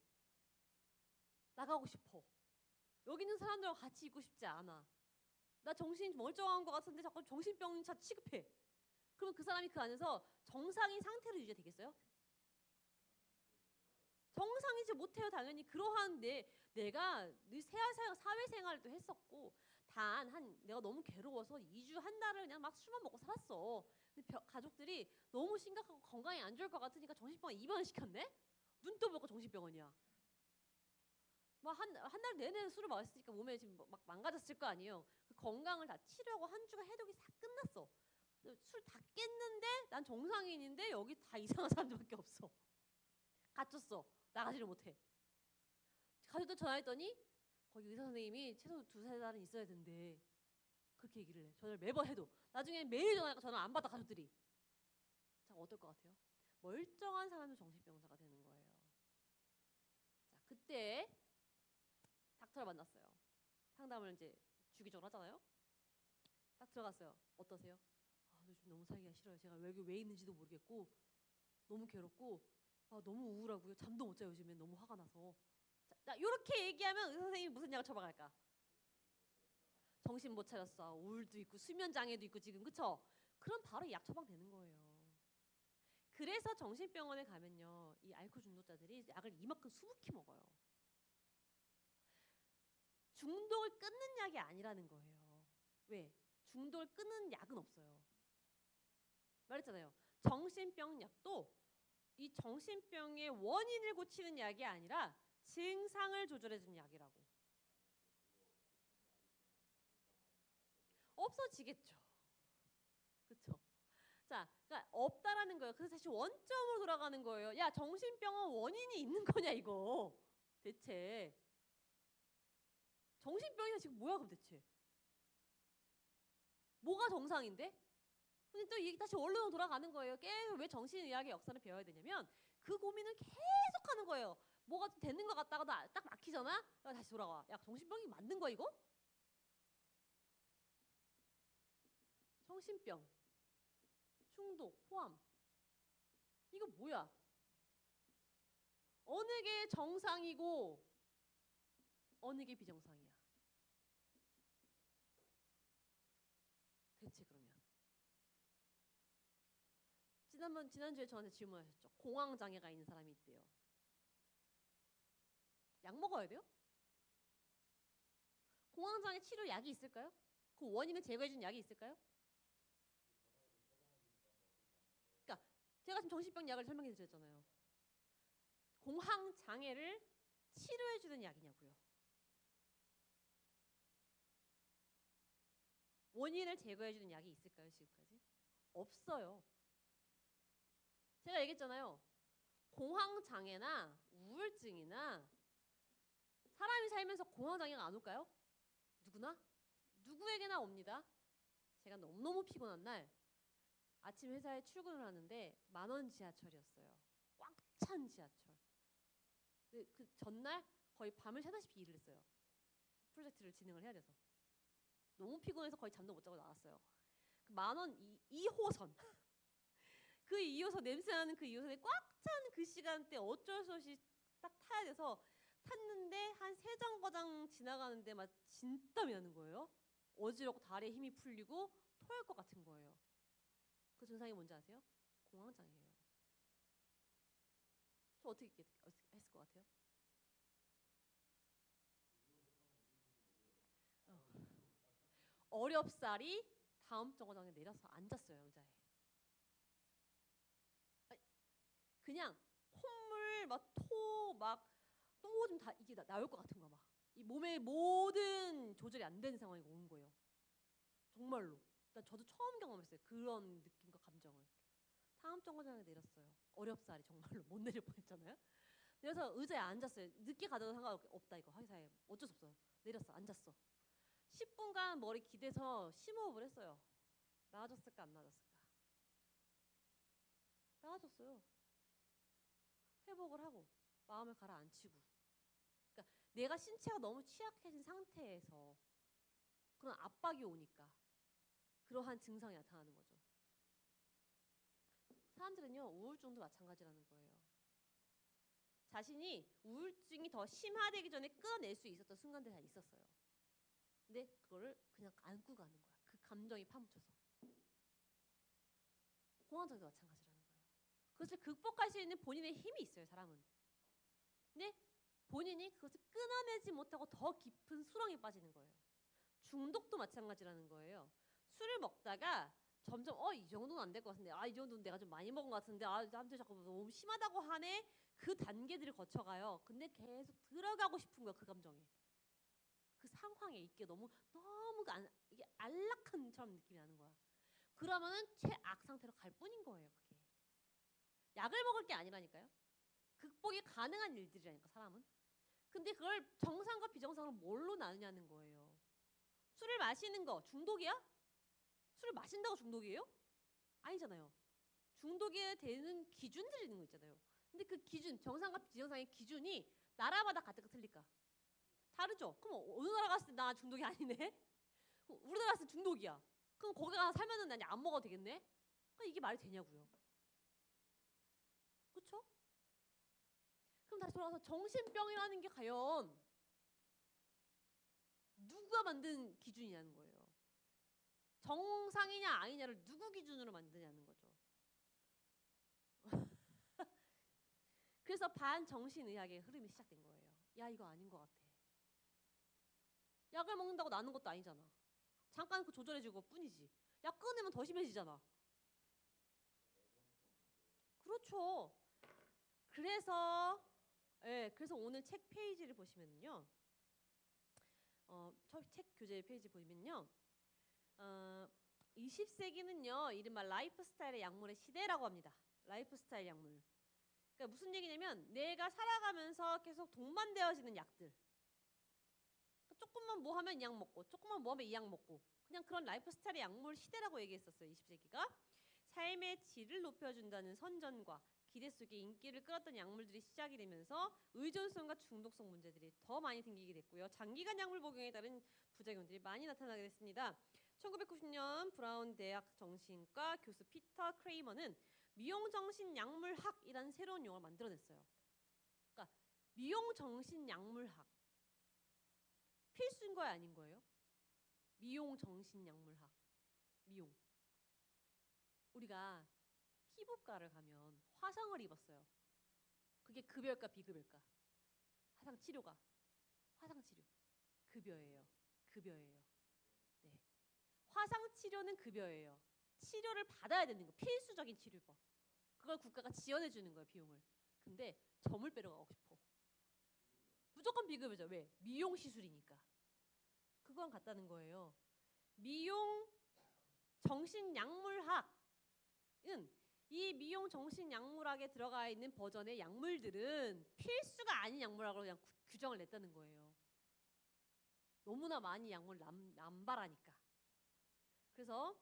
S1: 나가고 싶어. 여기 있는 사람들과 같이 있고 싶지 않아. 나 정신 멀쩡한 것 같은데 자꾸 정신병자 취급해. 그러면 그 사람이 그 안에서 정상인 상태로 유지가 되겠어요? 정상이지 못해요 당연히. 그러한 내가 사회생활도 했었고 내가 너무 괴로워서 2주 한 달을 그냥 막 술만 먹고 살았어. 근데 가족들이 너무 심각하고 건강이 안 좋을 것 같으니까 정신병원 입원을 시켰네? 눈도 먹고 정신병원이야. 막 한 달 내내 술을 마셨으니까 몸에 지금 막 망가졌을 거 아니에요. 그 건강을 다 치료하고 한 주가 해독이 다 끝났어. 술 다 깼는데 난 정상인인데 여기 다 이상한 사람들밖에 없어. 갇혔어. 나가지를 못해. 가족들 전화했더니 거기 의사 선생님이 최소 2-3달은 있어야 된대. 그렇게 얘기를 해. 전화를 매번 해도. 나중에 매일 전화하니까 전화 안 받아 가족들이. 자, 어떨 것 같아요? 멀쩡한 사람도 정신병자가 되는 거예요. 자, 그때 닥터를 만났어요. 상담을 이제 주기적으로 하잖아요. 딱 들어갔어요. 어떠세요? 요즘 너무 살기가 싫어요. 제가 왜 있는지도 모르겠고 너무 괴롭고 너무 우울하고요. 잠도 못 자요. 요즘에 너무 화가 나서. 자, 이렇게 얘기하면 의사 선생님이 무슨 약을 처방할까? 정신 못 차렸어. 우울도 있고 수면 장애도 있고 지금 그쵸? 그럼 바로 약 처방되는 거예요. 그래서 정신병원에 가면요. 이 알코올 중독자들이 약을 이만큼 수북히 먹어요. 중독을 끊는 약이 아니라는 거예요. 왜? 중독을 끊는 약은 없어요. 말했잖아요. 정신병 약도 이 정신병의 원인을 고치는 약이 아니라 증상을 조절해주는 약이라고. 없어지겠죠. 그렇죠. 자, 그러니까 없다라는 거예요. 그래서 다시 원점으로 돌아가는 거예요. 야, 정신병은 원인이 있는 거냐 이거. 대체 정신병이 지금 뭐야 그럼 대체? 뭐가 정상인데? 근데 또 이게 다시 원론으로 돌아가는 거예요. 계속 왜 정신의학의 역사를 배워야 되냐면 그 고민을 계속 하는 거예요. 뭐가 좀 되는 것 같다가도 딱 막히잖아? 다시 돌아와. 야, 정신병이 맞는 거야 이거? 정신병, 중독, 포함. 이거 뭐야? 어느 게 정상이고 어느 게 비정상이야? 대체 그러면 지난주에 저한테 질문하셨죠. 공황 장애가 있는 사람이 있대요. 약 먹어야 돼요? 공황 장애 치료 약이 있을까요? 그 원인을 제거해 주는 약이 있을까요? 그러니까 제가 지금 정신병 약을 설명해 드렸잖아요. 공황 장애를 치료해 주는 약이냐고요. 원인을 제거해 주는 약이 있을까요, 지금까지? 없어요. 제가 얘기했잖아요. 공황 장애나 우울증이나 사람이 살면서 공황 장애가 안 올까요? 누구나? 누구에게나 옵니다. 제가 너무너무 피곤한 날 아침 회사에 출근을 하는데 10,000원 지하철이었어요. 꽉 찬 지하철. 그 전날 거의 밤을 새다시피 일을 했어요. 프로젝트를 진행을 해야 돼서. 너무 피곤해서 거의 잠도 못 자고 나왔어요. 그 10,000원 2호선. 그 2호선 냄새나는 그 2호선에 꽉 찬 그 시간대 어쩔 수 없이 딱 타야 돼서 탔는데 한 3정거장 지나가는데 막 진땀이 나는 거예요. 어지럽고 다리에 힘이 풀리고 토할 것 같은 거예요. 그 증상이 뭔지 아세요? 공황장애예요. 저 어떻게 했을 것 같아요? 어렵사리 다음 정거장에 내려서 앉았어요, 의자에. 그냥 콧물 막 토 막 또 좀 다 이게 나올 것 같은 거야 막. 이 몸의 모든 조절이 안 되는 상황이 오는 거예요. 정말로. 저도 처음 경험했어요. 그런 느낌과 감정을. 다음 정거장에 내렸어요. 어렵사리 정말로 못 내릴 뻔했잖아요. 그래서 의자에 앉았어요. 늦게 가도 상관없다 이거 회사에 어쩔 수 없어요. 내렸어, 앉았어. 10분간 머리 기대서 심호흡을 했어요. 나아졌을까 안 나아졌을까? 나아졌어요. 회복을 하고 마음을 가라앉히고. 그러니까 내가 신체가 너무 취약해진 상태에서 그런 압박이 오니까 그러한 증상이 나타나는 거죠. 사람들은요 우울증도 마찬가지라는 거예요. 자신이 우울증이 더 심화되기 전에 끊어낼 수 있었던 순간들이 다 있었어요. 근데 그거를 그냥 안고 가는 거야. 그 감정이 파묻혀서. 공황장애도 마찬가지라는 거예요. 그것을 극복할 수 있는 본인의 힘이 있어요, 사람은. 근데 본인이 그것을 끊어내지 못하고 더 깊은 수렁에 빠지는 거예요. 중독도 마찬가지라는 거예요. 술을 먹다가 점점 이 정도는 안 될 것 같은데 이 정도는 내가 좀 많이 먹은 것 같은데 사람들이 자꾸 너무 심하다고 하네. 그 단계들을 거쳐가요. 근데 계속 들어가고 싶은 거야, 그 감정에. 그 상황에 있게 너무 이게 안락한 처럼 느낌이 나는 거야. 그러면은 최악 상태로 갈 뿐인 거예요, 그게. 약을 먹을 게 아니라니까요. 극복이 가능한 일들이라니까, 사람은. 근데 그걸 정상과 비정상으로 뭘로 나누냐는 거예요. 술을 마시는 거 중독이야? 술을 마신다고 중독이에요? 아니잖아요. 중독이 되는 기준들이 있는 거 있잖아요. 근데 그 기준, 정상과 비정상의 기준이 나라마다 가뜩 틀릴까? 다르죠? 그럼 어느 나라 갔을 때 나 중독이 아니네? 우리나라 갔을 때 중독이야. 그럼 거기 가서 살면은 난 안 먹어도 되겠네? 그럼 이게 말이 되냐고요. 그렇죠? 그럼 다시 돌아가서 정신병이라는 게 과연 누가 만든 기준이냐는 거예요. 정상이냐 아니냐를 누구 기준으로 만드냐는 거죠. 그래서 반정신의학의 흐름이 시작된 거예요. 야, 이거 아닌 것 같아. 약을 먹는다고 나는 것도 아니잖아. 잠깐 그 조절해주고 뿐이지. 약 끊으면 더 심해지잖아. 그렇죠. 그래서 그래서 오늘 책 페이지를 보시면요. 책 교재 페이지 보시면요. 20세기는요. 이른바 라이프스타일의 약물의 시대라고 합니다. 라이프스타일 약물. 그러니까 무슨 얘기냐면 내가 살아가면서 계속 동반되어지는 약들. 조금만 뭐 하면 이 약 먹고 조금만 뭐 하면 이 약 먹고 그냥 그런 라이프스타일의 약물 시대라고 얘기했었어요. 20세기가. 삶의 질을 높여준다는 선전과 기대 속에 인기를 끌었던 약물들이 시작이 되면서 의존성과 중독성 문제들이 더 많이 생기게 됐고요. 장기간 약물 복용에 따른 부작용들이 많이 나타나게 됐습니다. 1990년 브라운 대학 정신과 교수 피터 크레이머는 미용정신약물학이라는 새로운 용어를 만들어냈어요. 그러니까 미용정신약물학 필수인 거예요, 아닌 거예요? 미용정신약물학. 미용. 우리가 피부과를 가면 화상을 입었어요. 그게 급여일까 비급여일까? 화상치료가. 화상치료. 급여예요. 급여예요. 네. 화상치료는 급여예요. 치료를 받아야 되는 거. 필수적인 치료법. 그걸 국가가 지원해 주는 거예요, 비용을. 근데 점을 빼러 가고 싶어. 무조건 비급여죠. 왜? 미용 시술이니까. 그건 같다는 거예요. 미용 정신약물학은 이 미용 정신약물학에 들어가 있는 버전의 약물들은 필수가 아닌 약물학으로 그냥 규정을 냈다는 거예요. 너무나 많이 약물 남발하니까. 그래서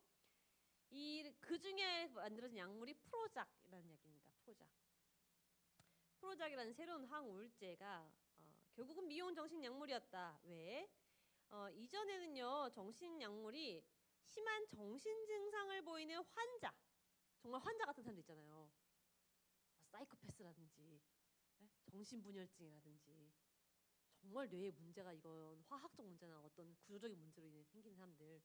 S1: 그 중에 만들어진 약물이 프로작이라는 약입니다. 프로작이라는 새로운 항우울제가 결국은 미용 정신약물이었다. 왜? 이전에는요 정신약물이 심한 정신 증상을 보이는 환자, 정말 환자 같은 사람들 있잖아요. 사이코패스라든지 정신분열증이라든지 정말 뇌에 문제가 이건 화학적 문제나 어떤 구조적인 문제로 인해 생기는 사람들,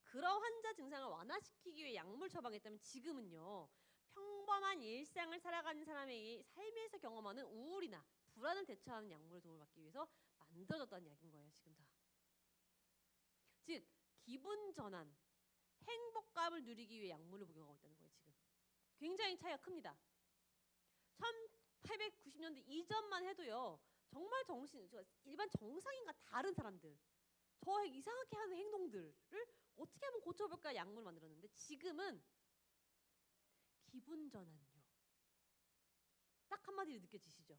S1: 그런 환자 증상을 완화시키기 위해 약물 처방했다면 지금은요 평범한 일상을 살아가는 사람의 삶에서 경험하는 우울이나 불안을 대처하는 약물의 도움을 받기 위해서 만들어졌다는 약인 거예요. 지금 다. 즉 기분 전환, 행복감을 누리기 위해 약물을 복용하고 있다는 거예요. 지금 굉장히 차이가 큽니다. 1890년대 이전만 해도요 정말 일반 정상인과 다른 사람들, 저 이상하게 하는 행동들을 어떻게 하면 고쳐볼까 약물을 만들었는데 지금은 기분 전환요. 딱 한마디로 느껴지시죠?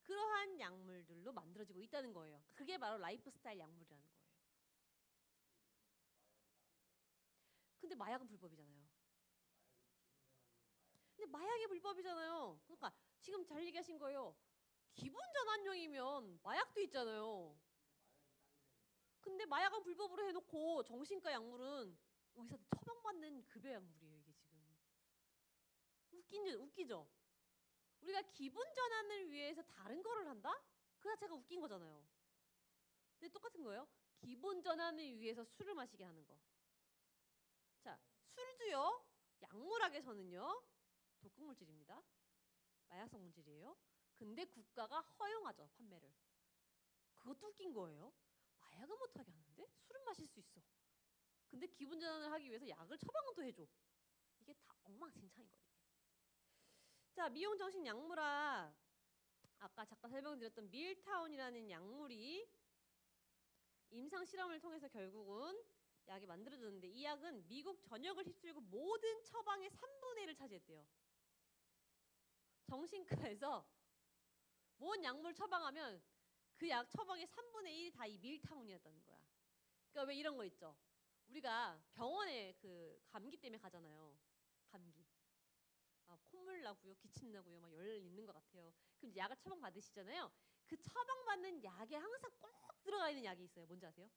S1: 그러한 약물들로 만들어지고 있다는 거예요. 그게 바로 라이프스타일 약물이라는 거예요. 근데 마약은 불법이잖아요. 근데 마약이 불법이잖아요. 그러니까 지금 잘 얘기하신 거예요. 기분 전환용이면 마약도 있잖아요. 근데 마약은 불법으로 해놓고 정신과 약물은 의사들 처방받는 급여 약물이에요. 이게 지금 웃기죠? 우리가 기분 전환을 위해서 다른 거를 한다? 그 자체가 웃긴 거잖아요. 근데 똑같은 거예요. 기분 전환을 위해서 술을 마시게 하는 거. 자, 술도요. 약물학에서는요. 독극물질입니다. 마약성 물질이에요. 근데 국가가 허용하죠. 판매를. 그것도 웃긴 거예요. 마약은 못하게 하는데 술은 마실 수 있어. 근데 기분 전환을 하기 위해서 약을 처방은 또 해줘. 이게 다 엉망진창인 거예요. 자, 미용정신약물학, 아까 잠깐 설명드렸던 밀타운이라는 약물이 임상 실험을 통해서 결국은 약이 만들어졌는데, 이 약은 미국 전역을 휩쓸고 모든 처방의 3분의 1을 차지했대요. 정신과에서 뭔 약물 처방하면 그 약 처방의 3분의 1이 다 이 밀타운이었다는 거야. 그러니까 왜 이런 거 있죠? 우리가 병원에 그 감기 때문에 가잖아요. 감기. 콧물 나고요, 기침 나고요, 막 열 있는 것 같아요. 그럼 이제 약을 처방 받으시잖아요. 그 처방 받는 약에 항상 꼭 들어가 있는 약이 있어요. 뭔지 아세요?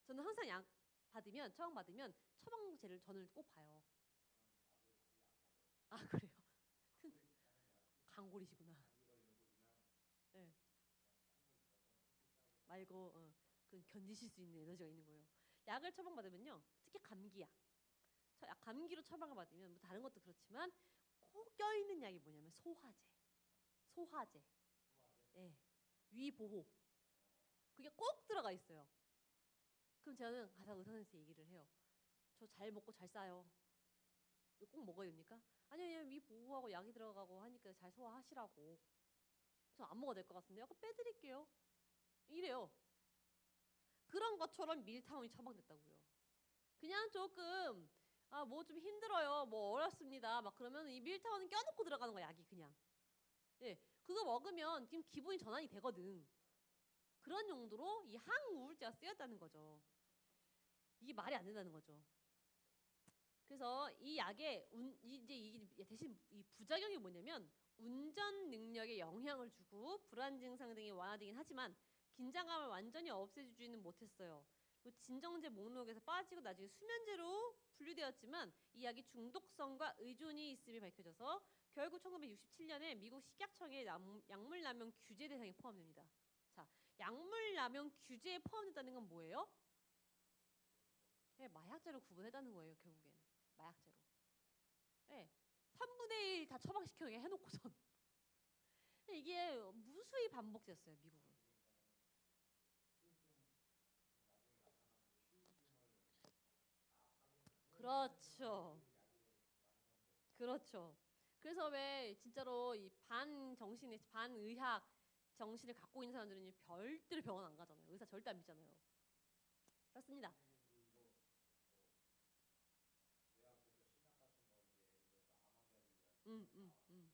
S1: 저는 항상 약 받으면 처방 받으면 처방제를 저는 꼭 봐요. 아 그래요? 강골이시구나. 네. 말고 그 견디실 수 있는 에너지가 있는 거예요. 약을 처방 받으면요, 특히 감기약. 감기로 처방을 받으면 뭐 다른 것도 그렇지만 꼭 껴있는 약이 뭐냐면 소화제. 소화제. 예, 위 보호. 그게 꼭 들어가 있어요. 그럼 저는 가서 의사 선생님한테 얘기를 해요. 저 잘 먹고 잘 싸요. 이거 꼭 먹어야 됩니까? 아니요, 그냥 위 보호하고 약이 들어가고 하니까 잘 소화하시라고. 저 안 먹어도 될 것 같은데 약간 빼드릴게요. 이래요. 그런 것처럼 밀타운이 처방됐다고요. 그냥 조금 뭐 좀 힘들어요. 뭐 어렵습니다. 막 그러면 이 밀타운은 껴놓고 들어가는 거야, 약이 그냥. 예, 그거 먹으면 지금 기분이 전환이 되거든. 그런 용도로 이 항우울제가 쓰였다는 거죠. 이게 말이 안 된다는 거죠. 그래서 이 약에 이제 이게 대신 이 부작용이 뭐냐면 운전 능력에 영향을 주고 불안 증상 등이 완화되긴 하지만 긴장감을 완전히 없애주지는 못했어요. 진정제 목록에서 빠지고 나중에 수면제로 분류되었지만 이 약이 중독성과 의존이 있음이 밝혀져서 결국 1967년에 미국 식약청의 약물 남용 규제 대상에 포함됩니다. 자, 약물 남용 규제에 포함된다는 건 뭐예요? 네, 마약죄로 구분했다는 거예요, 결국에는. 마약죄로. 네, 3분의 1 다 처방시켜 해놓고선 이게 무수히 반복됐어요, 미국은. 그렇죠. 그렇죠. 그래서 왜 진짜로 이 반정신의 반의학 정신을 갖고 있는 사람들은 별대로 병원 안 가잖아요. 의사 절대 안 믿잖아요. 그렇습니다. 음, 음, 음.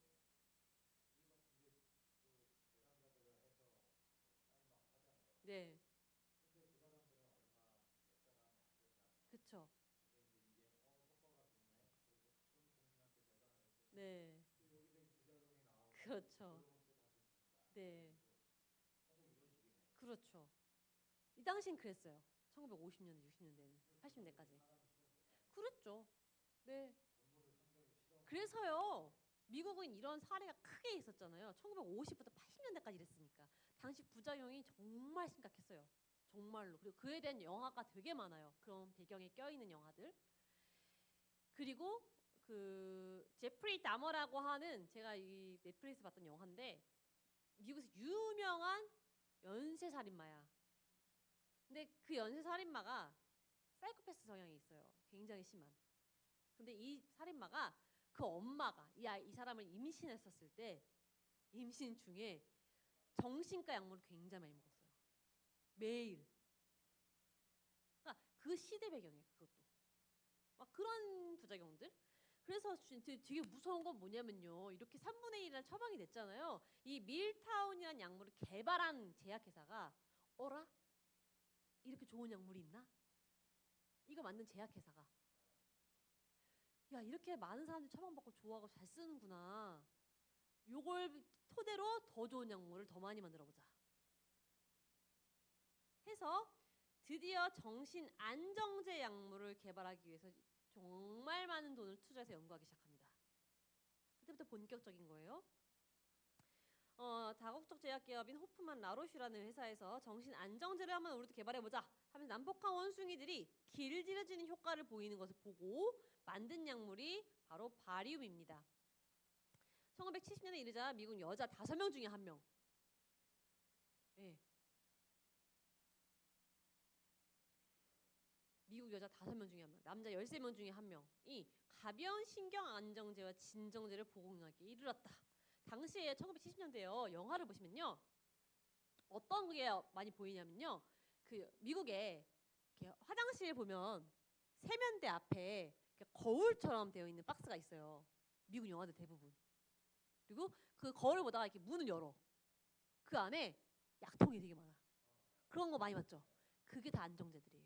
S1: 네, 그쵸. 네, 그렇죠. 네, 그렇죠. 이 당시엔 그랬어요. 1950년대, 60년대는, 80년대까지. 그랬죠. 네. 그래서요. 미국은 이런 사례가 크게 있었잖아요. 1950부터 80년대까지 이랬으니까. 당시 부작용이 정말 심각했어요. 정말로. 그리고 그에 대한 영화가 되게 많아요. 그런 배경에 껴있는 영화들. 그리고 그 제프리 다머라고 하는 제가 이 넷플릭스 봤던 영화인데 미국에서 유명한 연쇄살인마야. 근데 그 연쇄살인마가 사이코패스 성향이 있어요. 굉장히 심한. 근데 이 살인마가 그 엄마가 이 사람을 임신했었을 때 임신 중에 정신과 약물을 굉장히 많이 먹었어요. 매일. 그러니까 그 시대 배경이에요. 그것도. 막 그런 부작용들. 그래서 되게 무서운 건 뭐냐면요. 이렇게 3분의 1이나 처방이 됐잖아요. 이 밀타운이라는 약물을 개발한 제약회사가 어라? 이렇게 좋은 약물이 있나? 이거 만든 제약회사가 야 이렇게 많은 사람들이 처방받고 좋아하고 잘 쓰는구나. 요걸 토대로 더 좋은 약물을 더 많이 만들어보자 해서 드디어 정신 안정제 약물을 개발하기 위해서 정말 많은 돈을 투자해서 연구하기 시작합니다. 그때부터 본격적인 거예요. 다국적 제약 기업인 호프만 라로슈라는 회사에서 정신 안정제를 한번 우리도 개발해보자 하면서 남북한 원숭이들이 길들여지는 효과를 보이는 것을 보고 만든 약물이 바로 바리움입니다. 1970년에 이르자 미국 여자 5명 중에 1명. 예. 미국 여자 5명 중에 1명, 남자 13명 중에 1명이 가벼운 신경 안정제와 진정제를 복용하기에 이르렀다. 당시에 1970년대요. 영화를 보시면요. 어떤 게 많이 보이냐면요. 그 미국에 화장실 보면 세면대 앞에 거울처럼 되어 있는 박스가 있어요. 미국 영화들 대부분. 그리고 그 거울을 보다가 이렇게 문을 열어. 그 안에 약통이 되게 많아. 그런 거 많이 봤죠? 그게 다 안정제들이에요.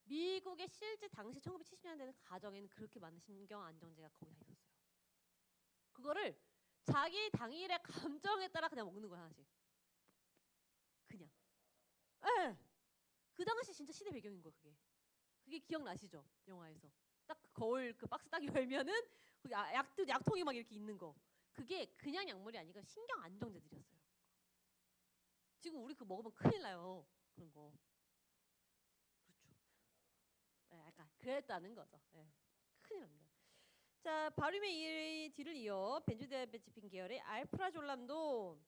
S1: 미국의 실제 당시 1970년대는 가정에는 그렇게 많은 신경 안정제가 거기 다 있었어요. 그거를 자기 당일의 감정에 따라 그냥 먹는 거야 하나씩. 그냥. 예. 그 당시 진짜 시대 배경인 거야 그게. 그게 기억나시죠? 영화에서. 딱 그 거울 그 박스 딱 열면은 그 약통이 막 이렇게 있는 거. 그게 그냥 약물이 아니고 신경 안정제들이었어요. 지금 우리 그거 먹으면 큰일 나요. 그런 거. 그렇죠. 네, 약간 그랬다는 거죠. 네. 큰일 납니다. 자, 바륨의 뒤를 이어 벤조디아ze피인 계열의 알프라졸람도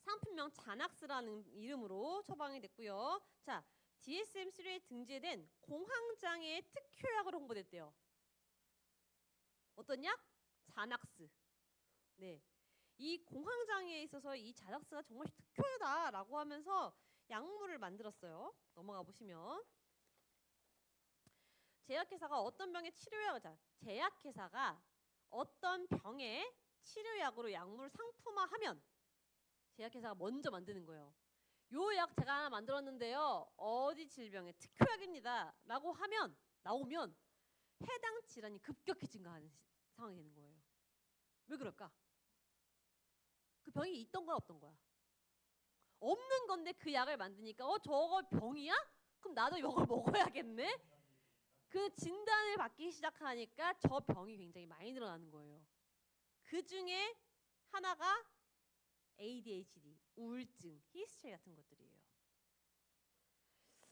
S1: 상품명 자낙스라는 이름으로 처방이 됐고요. 자, DSM-3에 등재된 공황장애의 특효약으로 홍보됐대요. 어떤 약? 자낙스. 네. 이 공황장애에 있어서 이 자낙스가 정말 특효다라고 하면서 약물을 만들었어요. 넘어가 보시면 제약회사가 어떤 병의 치료약을 제약회사가 어떤 병의 치료약으로 약물을 상품화하면 제약회사가 먼저 만드는 거예요. 요 약 제가 하나 만들었는데요. 어디 질병의 특효약입니다. 라고 하면 나오면 해당 질환이 급격히 증가하는 상황이 되는 거예요. 왜 그럴까? 그 병이 있던 거야 없던 거야? 없는 건데 그 약을 만드니까 저거 병이야? 그럼 나도 이걸 먹어야겠네? 그 진단을 받기 시작하니까 저 병이 굉장히 많이 늘어나는 거예요. 그 중에 하나가 ADHD, 우울증, 히스테리 같은 것들이에요.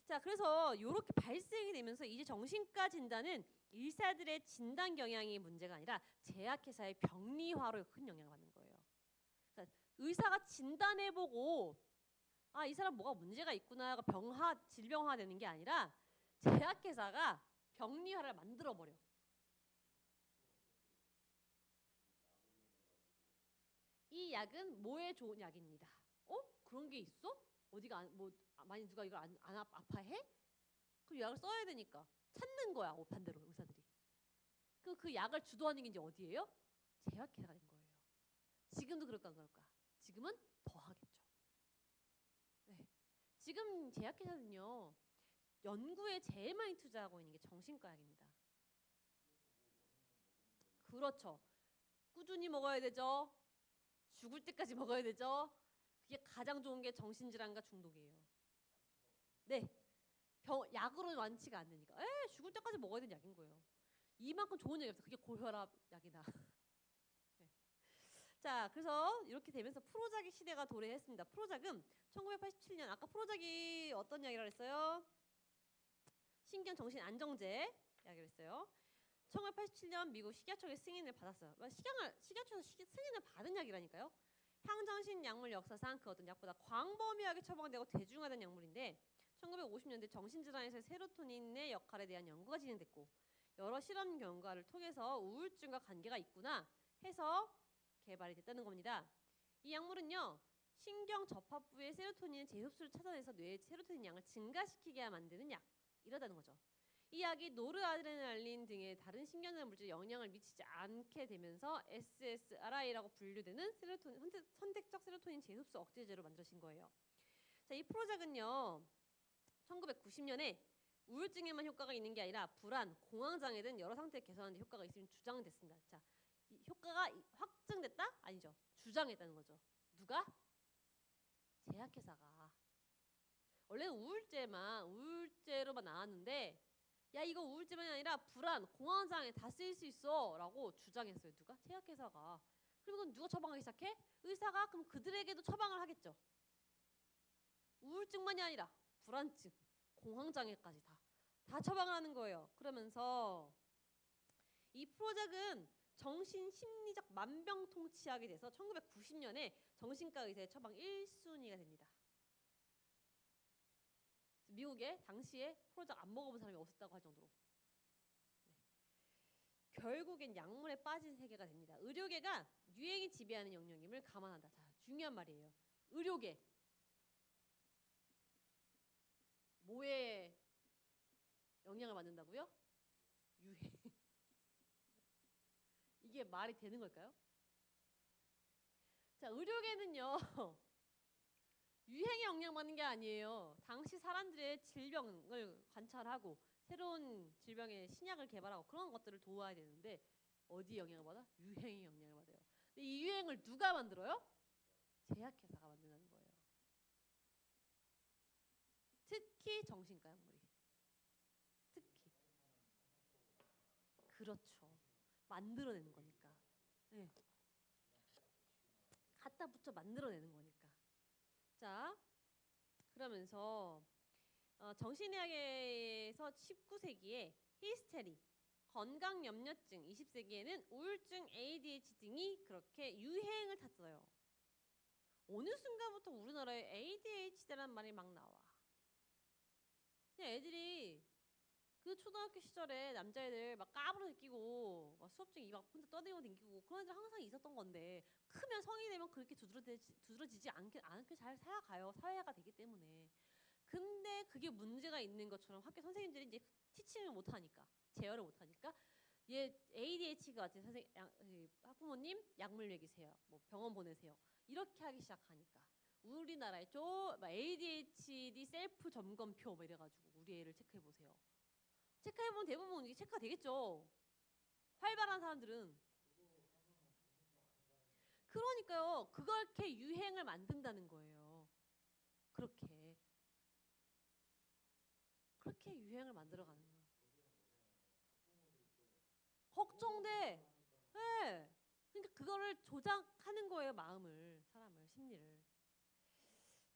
S1: 자, 그래서 이렇게 발생이 되면서 이제 정신과 진단은 의사들의 진단 경향이 문제가 아니라 제약회사의 병리화로 큰 영향을 받는 거예요. 그러니까 의사가 진단해보고 이 사람 뭐가 문제가 있구나가 질병화 되는 게 아니라 제약회사가 병리화를 만들어버려. 이 약은 뭐에 좋은 약입니다. 그런 게 있어? 어디가 많이 누가 이걸 안 아파해? 그럼 약을 써야 되니까 찾는 거야. 반대로 의사들이. 그 약을 주도하는 게 이제 어디예요? 제약회사가 된 거예요. 지금도 그럴까 안 그럴까? 지금은 더 하겠죠. 네. 지금 제약회사는요. 연구에 제일 많이 투자하고 있는 게 정신과 약입니다. 그렇죠. 꾸준히 먹어야 되죠. 죽을 때까지 먹어야 되죠. 그게 가장 좋은 게 정신질환과 중독이에요. 네. 약으로는 완치가 안 되니까. 죽을 때까지 먹어야 되는 약인 거예요. 이만큼 좋은 약이 없어. 그게 고혈압 약이다. 네. 자, 그래서 이렇게 되면서 프로작의 시대가 도래했습니다. 프로작은 1987년 아까 프로작이 어떤 약이라고 했어요? 신경정신안정제 약이라고 했어요. 1987년 미국 식약처의 승인을 받았어요. 식약처에서 승인을 받은 약이라니까요. 향정신 약물 역사상 그 어떤 약보다 광범위하게 처방되고 대중화된 약물인데 1950년대 정신질환에서의 세로토닌의 역할에 대한 연구가 진행됐고 여러 실험 결과를 통해서 우울증과 관계가 있구나 해서 개발이 됐다는 겁니다. 이 약물은요. 신경 접합부의 세로토닌의 재흡수를 찾아내서 뇌의 세로토닌 양을 증가시키게 만드는 약이라는 거죠. 이 약이 노르아드레날린 등의 다른 신경전 물질에 영향을 미치지 않게 되면서 SSRI라고 분류되는 선택적 세로토닌 재흡수 억제제로 만들어진 거예요. 자, 이 프로작은요. 1990년에 우울증에만 효과가 있는 게 아니라 불안, 공황장애 등 여러 상태 개선하는 데 효과가 있음이 주장됐습니다. 자, 이 효과가 확증됐다? 아니죠. 주장했다는 거죠. 누가? 제약회사가. 원래는 우울제로만 나왔는데 야 이거 우울증만이 아니라 불안, 공황장애 다 쓰일 수 있어 라고 주장했어요. 누가? 제약회사가. 그러면 누가 처방하기 시작해? 의사가 그럼 그들에게도 처방을 하겠죠. 우울증만이 아니라 불안증, 공황장애까지 다 처방을 하는 거예요. 그러면서 이 프로작은 정신심리적 만병통치약이 돼서 1990년에 정신과 의사의 처방 1순위가 됩니다. 미국에 당시에 프로작 안 먹어본 사람이 없었다고 할 정도로. 네. 결국엔 약물에 빠진 세계가 됩니다. 의료계가 유행이 지배하는 영역임을 감안한다. 자, 중요한 말이에요. 의료계. 뭐에 영향을 받는다고요? 유행. 이게 말이 되는 걸까요? 자, 의료계는요. 유행에 영향받는 게 아니에요. 당시 사람들의 질병을 관찰하고 새로운 질병의 신약을 개발하고 그런 것들을 도와야 되는데 어디에 영향을 받아? 유행에 영향을 받아요. 근데 이 유행을 누가 만들어요? 제약회사가 만든다는 거예요. 특히 정신과 약물이. 특히. 그렇죠. 만들어내는 거니까. 네. 갖다 붙여 만들어내는 거니까. 자, 그러면서 정신의학에서 19세기에 히스테리, 건강염려증, 20세기에는 우울증, ADHD 등이 그렇게 유행을 탔어요. 어느 순간부터 우리나라에 ADHD라는 말이 막 나와. 그냥 애들이 그 초등학교 시절에 남자애들 막 까부러져 끼고 막 수업 중에 막 혼자 떠들고 댕기고 그런 애들 항상 있었던 건데 크면 성인이 되면 그렇게 두드러지지 않게 잘 살아가요. 사회화가 되기 때문에. 근데 그게 문제가 있는 것처럼 학교 선생님들이 이제 티칭을 못하니까 제어를 못하니까 얘 ADHD가 같은 학부모님 약물 먹이세요. 뭐 병원 보내세요. 이렇게 하기 시작하니까 우리나라에 ADHD 셀프 점검표 뭐 이래가지고 우리 애를 체크해 보세요. 체크해보면 대부분 이게 체크가 되겠죠. 활발한 사람들은. 그러니까요. 그렇게 유행을 만든다는 거예요. 그렇게 유행을 만들어가는 거예요. 걱정돼. 네. 그러니까 그거를 조작하는 거예요. 마음을, 사람을, 심리를.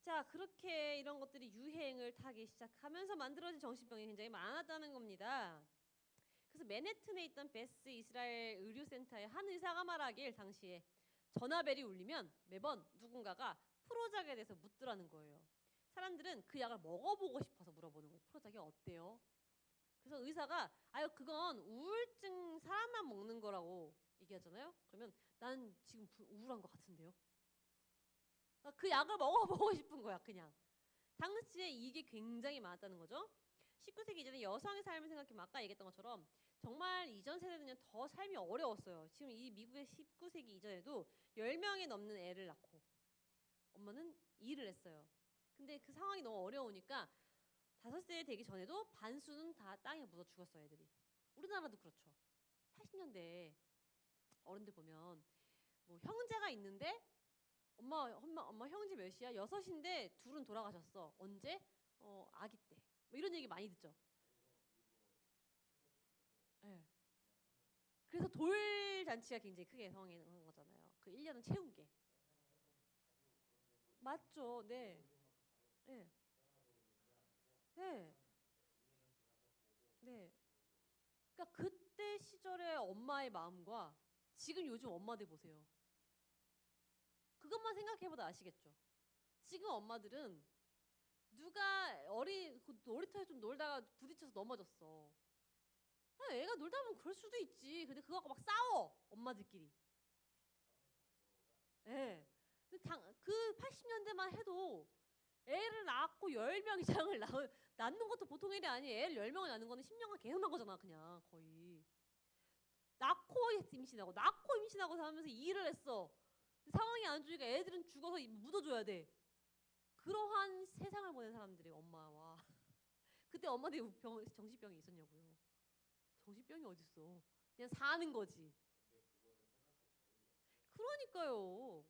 S1: 자, 그렇게 이런 것들이 유행을 타기 시작하면서 만들어진 정신병이 굉장히 많았다는 겁니다. 그래서 맨해튼에 있던 베스 이스라엘 의료센터의 한 의사가 말하길 당시에 전화벨이 울리면 매번 누군가가 프로작에 대해서 묻더라는 거예요. 사람들은 그 약을 먹어보고 싶어서 물어보는 거예요. 프로작이 어때요? 그래서 의사가 아유 그건 우울증 사람만 먹는 거라고 얘기하잖아요. 그러면 난 지금 우울한 것 같은데요. 그 약을 먹어보고 싶은 거야 그냥. 당시에 이게 굉장히 많았다는 거죠. 19세기 이전에 여성의 삶을 생각해보면 아까 얘기했던 것처럼 정말 이전 세대는 더 삶이 어려웠어요. 지금 이 미국의 19세기 이전에도 10명이 넘는 애를 낳고 엄마는 일을 했어요. 근데 그 상황이 너무 어려우니까 5세 되기 전에도 반수는 다 땅에 묻어 죽었어요. 애들이. 우리나라도 그렇죠. 80년대 어른들 보면 뭐 형제가 있는데 엄마 형제 몇이야? 6인데 둘은 돌아가셨어. 언제? 아기 때. 뭐 이런 얘기 많이 듣죠. 네. 그래서 돌 잔치가 굉장히 크게 성행한 거잖아요. 그 1년은 채운 게. 맞죠. 네. 네. 네. 네. 그러니까 그때 시절의 엄마의 마음과 지금 요즘 엄마들 보세요. 그것만 생각해보다 아시겠죠. 지금 엄마들은 누가 놀이터에 좀 놀다가 부딪혀서 넘어졌어. 애가 놀다 보면 그럴 수도 있지. 근데 그거 갖고 막 싸워. 엄마들끼리. 예. 그 80년대만 해도 애를 낳고 10명 이상을 낳는 것도 보통 일이 아니에요. 애를 10명을 낳는 거는 10년간 계속 낳은 거잖아. 그냥 거의. 낳고 임신하고 하면서 일을 했어. 상황이 안 좋으니까 애들은 죽어서 묻어줘야 돼. 그러한 세상을 보낸 사람들이 엄마와 그때 엄마들이 정신병이 있었냐고요. 정신병이 어딨어. 그냥 사는 거지. 그러니까요.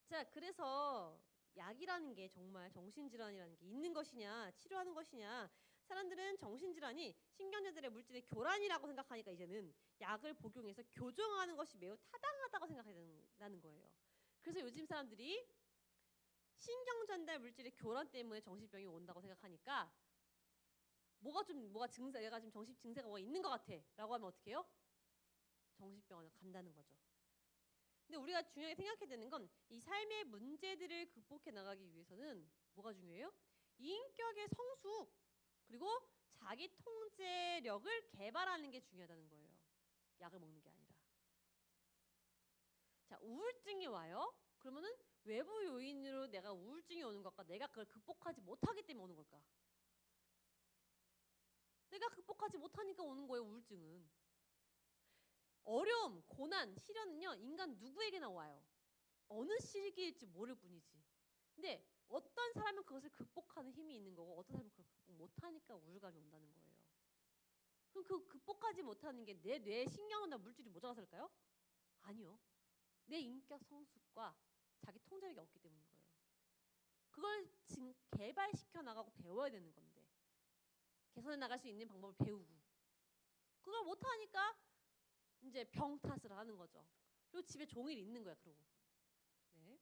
S1: 자, 그래서 약이라는 게 정말 정신질환이라는 게 있는 것이냐, 치료하는 것이냐. 사람들은 정신질환이 신경제들의 물질의 교란이라고 생각하니까 이제는 약을 복용해서 교정하는 것이 매우 타당하다고 생각한다는 거예요. 그래서 요즘 사람들이 신경전달 물질의 교란 때문에 정신병이 온다고 생각하니까 내가 지금 정신 증세가 뭐가 있는 것 같아라고 하면 어떻게 해요? 정신병원에 간다는 거죠. 근데 우리가 중요하게 생각해야 되는 건 이 삶의 문제들을 극복해 나가기 위해서는 뭐가 중요해요? 인격의 성숙 그리고 자기 통제력을 개발하는 게 중요하다는 거예요. 약을 먹는 게 아니라. 자, 우울증이 와요. 그러면은 외부 요인으로 내가 우울증이 오는 것과 내가 그걸 극복하지 못하기 때문에 오는 걸까? 내가 극복하지 못하니까 오는 거예요, 우울증은. 어려움, 고난, 시련은요, 인간 누구에게나 와요. 어느 시기일지 모를 뿐이지. 근데 어떤 사람은 그것을 극복하는 힘이 있는 거고 어떤 사람은 그걸 극복 못하니까 우울감이 온다는 거예요. 그럼 그 극복하지 못하는 게 내 뇌에 신경이나 물질이 모자라서일까요? 아니요. 내 인격 성숙과 자기 통제력이 없기 때문인 거예요. 그걸 지금 개발시켜 나가고 배워야 되는 건데 개선해 나갈 수 있는 방법을 배우고 그걸 못하니까 이제 병 탓을 하는 거죠. 그리고 집에 종일 있는 거야. 그러고. 네.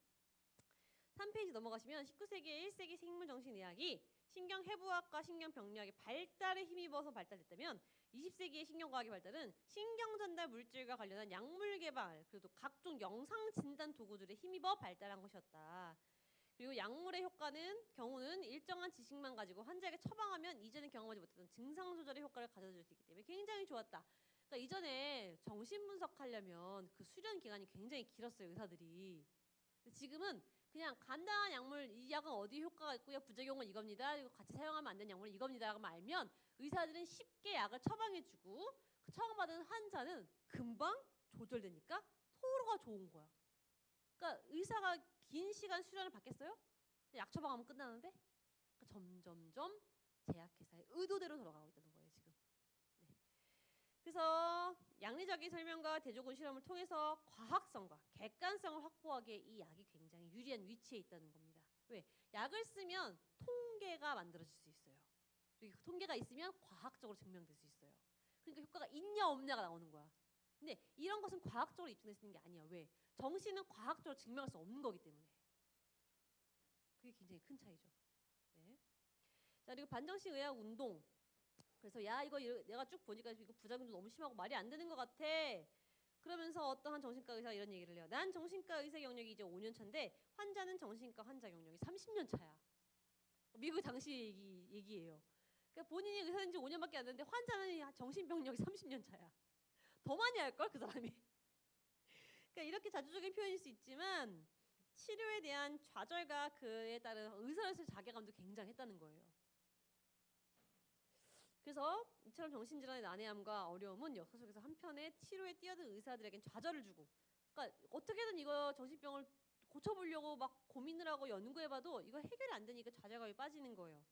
S1: 3페이지 넘어가시면 19세기의 1세기 생물정신의학이 신경해부학과 신경병리학의 발달에 힘입어서 발달됐다면 20세기의 신경과학의 발달은 신경전달 물질과 관련한 약물 개발, 그리고 또 각종 영상 진단 도구들에 힘입어 발달한 것이었다. 그리고 약물의 경우는 일정한 지식만 가지고 환자에게 처방하면 이전에 경험하지 못했던 증상 조절의 효과를 가져줄 수 있기 때문에 굉장히 좋았다. 그러니까 이전에 정신 분석하려면 그 수련 기간이 굉장히 길었어요, 의사들이. 근데 지금은 그냥 간단한 약물, 이 약은 어디 효과가 있고요, 부작용은 이겁니다, 이거 같이 사용하면 안 되는 약물은 이겁니다라고 알면 의사들은 쉽게 약을 처방해주고 그 처방받은 환자는 금방 조절되니까 서로가 좋은 거야. 그러니까 의사가 긴 시간 수련을 받겠어요? 약 처방하면 끝나는데, 그러니까 점점점 제약회사의 의도대로 돌아가고 있다는 거예요, 지금. 네. 그래서 양리적인 설명과 대조군 실험을 통해서 과학성과 객관성을 확보하기에 이 약이 굉장히 유리한 위치에 있다는 겁니다. 왜? 약을 쓰면 통계가 만들어질 수 있어요. 그리고 그 통계가 있으면 과학적으로 증명될 수 있어요. 그러니까 효과가 있냐 없냐가 나오는 거야. 근데 이런 것은 과학적으로 입증될 수 있는 게 아니야. 왜? 정신은 과학적으로 증명할 수 없는 거기 때문에. 그게 굉장히 큰 차이죠. 네. 자, 그리고 반정신 의학 운동. 그래서 야, 이거 내가 쭉 보니까 이거 부작용도 너무 심하고 말이 안 되는 것 같아. 그러면서 어떠한 정신과 의사가 이런 얘기를 해요. 난 정신과 의사 경력이 이제 5년 차인데 환자는 정신과 환자 경력이 30년 차야. 미국 당시 얘기예요. 그러니까 본인이 의사인 지 5년밖에 안 됐는데 환자는 정신병력이 30년 차야. 더 많이 할걸 그 사람이. 그러니까 이렇게 자주적인 표현일 수 있지만 치료에 대한 좌절과 그에 따른 의사로서의 자괴감도 굉장했다는 거예요. 그래서 이처럼 정신질환의 난해함과 어려움은 역사 속에서 한편에 치료에 뛰어든 의사들에겐 좌절을 주고, 그러니까 어떻게든 이거 정신병을 고쳐보려고 막 고민을 하고 연구해봐도 이거 해결이 안 되니까 좌절감이 빠지는 거예요.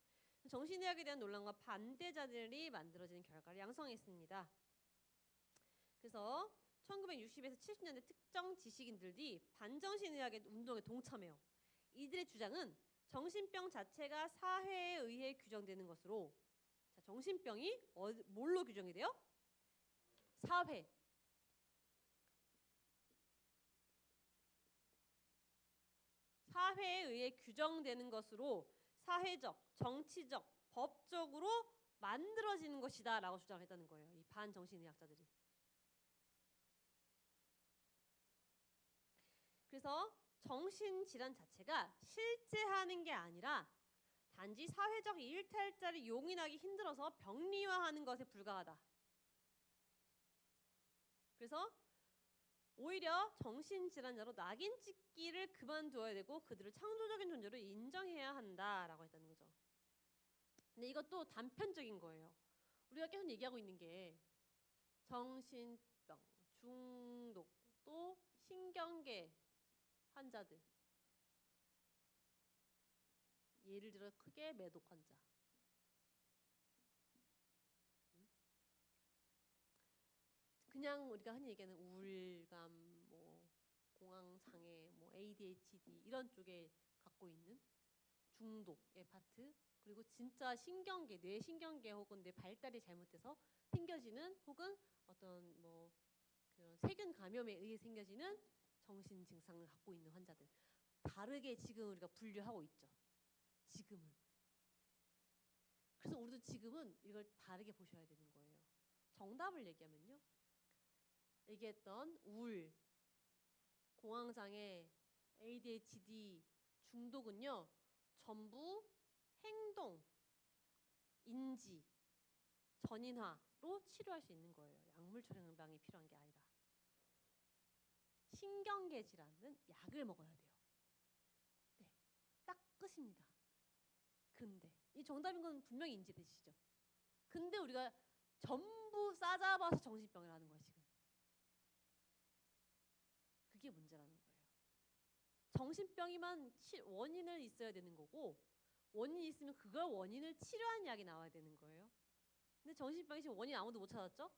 S1: 정신의학에 대한 논란과 반대자들이 만들어지는 결과를 양성했습니다. 그래서 1960에서 70년대 특정 지식인들이 반정신의학의 운동에 동참해요. 이들의 주장은 정신병 자체가 사회에 의해 규정되는 것으로, 자, 정신병이 뭘로 규정이 돼요? 사회. 사회에 의해 규정되는 것으로 사회적, 정치적, 법적으로 만들어지는 것이다 라고 주장했다는 거예요. 이 반정신의학자들이. 그래서 정신질환 자체가 실제 하는 게 아니라 단지 사회적 일탈자를 용인하기 힘들어서 병리화하는 것에 불과하다. 그래서 오히려 정신질환자로 낙인 찍기를 그만두어야 되고 그들을 창조적인 존재로 인정해야 한다라고 했다는 거죠. 근데 이것도 단편적인 거예요. 우리가 계속 얘기하고 있는 게 정신병, 중독, 또 신경계 환자들, 예를 들어 크게 매독 환자, 그냥 우리가 흔히 얘기하는 우울감, 뭐 공황 장애, 뭐 ADHD 이런 쪽에 갖고 있는 중독의 파트, 그리고 진짜 신경계, 뇌 신경계 혹은 뇌 발달이 잘못돼서 생겨지는 혹은 어떤 뭐 그런 세균 감염에 의해 생겨지는 정신 증상을 갖고 있는 환자들, 다르게 지금 우리가 분류하고 있죠. 지금은. 그래서 우리도 지금은 이걸 다르게 보셔야 되는 거예요. 정답을 얘기하면요, 얘기했던 우울, 공황장애, ADHD, 중독은요 전부 행동, 인지, 전인화로 치료할 수 있는 거예요. 약물 처방이 필요한 게 아니라. 신경계 질환은 약을 먹어야 돼요. 네, 딱 끝입니다. 근데 이 정답인 건 분명히 인지되시죠? 근데 우리가 전부 싸잡아서 정신병이라는 거예요, 지금. 그게 문제라는 거예요. 정신병이만 원인을 있어야 되는 거고, 원인이 있으면 그걸 원인을 치료하는 약이 나와야 되는 거예요. 근데 정신병이 지금 원인 아무도 못 찾았죠?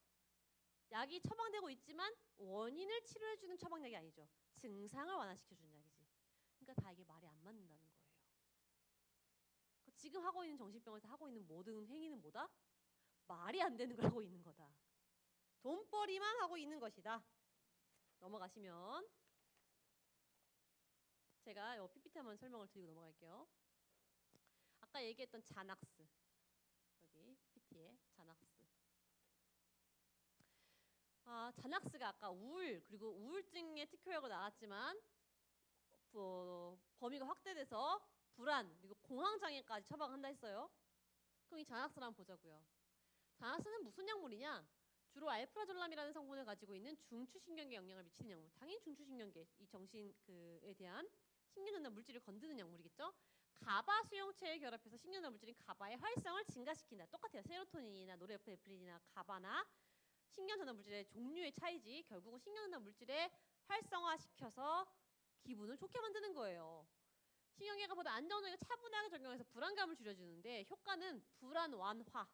S1: 약이 처방되고 있지만 원인을 치료해주는 처방약이 아니죠. 증상을 완화시켜주는 약이지. 그러니까 다 이게 말이 안 맞는다는 거예요. 지금 하고 있는 정신병에서 하고 있는 모든 행위는 뭐다? 말이 안 되는 걸 하고 있는 거다. 돈벌이만 하고 있는 것이다. 넘어가시면 제가 이 PPT 한번 설명을 드리고 넘어갈게요. 아까 얘기했던 자낙스, 여기 PPT에 자낙스. 자낙스가 아까 우울 그리고 우울증의 특효약으로 나왔지만 범위가 확대돼서 불안 그리고 공황장애까지 처방한다 했어요. 그럼 이 자낙스를 한번 보자고요. 자낙스는 무슨 약물이냐? 주로 알프라졸람이라는 성분을 가지고 있는 중추신경계에 영향을 미치는 약물. 당연히 중추신경계, 이 정신에 대한 신경전달 물질을 건드는 약물이겠죠. 가바 수용체에 결합해서 신경전달 물질인 가바의 활성을 증가시킨다. 똑같아요. 세로토닌이나 노르에프네프린이나 가바나 신경전달 물질의 종류의 차이지 결국은 신경전달 물질의 활성화시켜서 기분을 좋게 만드는 거예요. 신경계가 보다 안정적이고 차분하게 작용해서 불안감을 줄여주는데 효과는 불안 완화,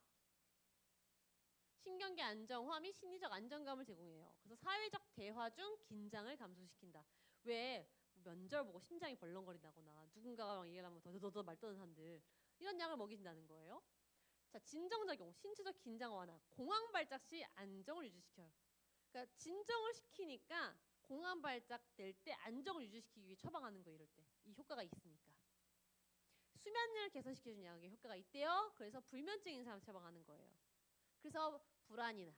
S1: 신경계 안정화 및 심리적 안정감을 제공해요. 그래서 사회적 대화 중 긴장을 감소시킨다. 왜 면접 보고 심장이 벌렁거린다거나 누군가랑 얘기를 하면 더더더 말 떠는 사람들 이런 약을 먹인다는 거예요. 자, 진정작용, 신체적 긴장 완화, 공황 발작 시 안정을 유지시켜요. 그러니까 진정을 시키니까 공황 발작 될 때 안정을 유지시키기 위해 처방하는 거 이럴 때 이 효과가 있으니까. 수면을 개선시켜주는 약의 효과가 있대요. 그래서 불면증인 사람 처방하는 거예요. 그래서 불안이나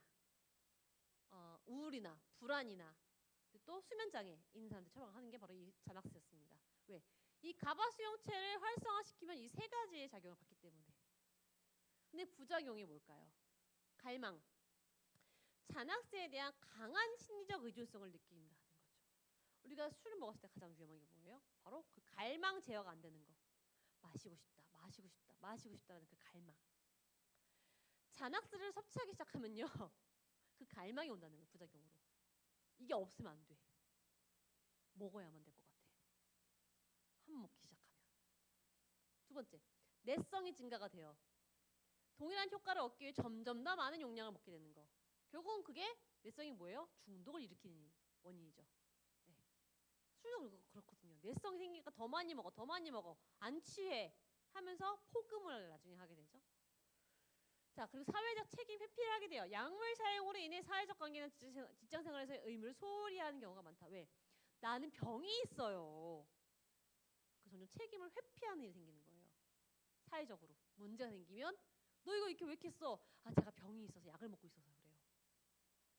S1: 우울이나 불안이나 또 수면장애 있는 사람들 처방하는 게 바로 이 자낙스였습니다. 왜? 이 가바 수용체를 활성화시키면 이 세 가지의 작용을 받기 때문에. 근데 부작용이 뭘까요? 갈망. 자낙스에 대한 강한 심리적 의존성을 느낀다는 거죠. 우리가 술을 먹었을 때 가장 위험한 게 뭐예요? 바로 그 갈망 제어가 안 되는 거. 마시고 싶다, 마시고 싶다, 마시고 싶다라는 그 갈망. 자낙스를 섭취하기 시작하면요. 그 갈망이 온다는 거예요. 부작용으로. 이게 없으면 안 돼. 먹어야만 될 것 같아. 한 번 먹기 시작하면. 두 번째, 내성이 증가가 돼요. 동일한 효과를 얻기 위해 점점 더 많은 용량을 먹게 되는 거. 결국은 그게 내성이 뭐예요? 중독을 일으키는 원인이죠. 네. 술도 그렇거든요. 내성이 생기니까 더 많이 먹어, 더 많이 먹어. 안 취해 하면서 폭음을 나중에 하게 되죠. 자, 그리고 사회적 책임 회피를 하게 돼요. 약물 사용으로 인해 사회적 관계나 직장 생활에서의 의무를 소홀히 하는 경우가 많다. 왜? 나는 병이 있어요. 그 점점 책임을 회피하는 일이 생기는 거예요. 사회적으로 문제가 생기면 너 이거 이렇게 왜 이렇게 했어? 아, 제가 병이 있어서 약을 먹고 있어서 그래요.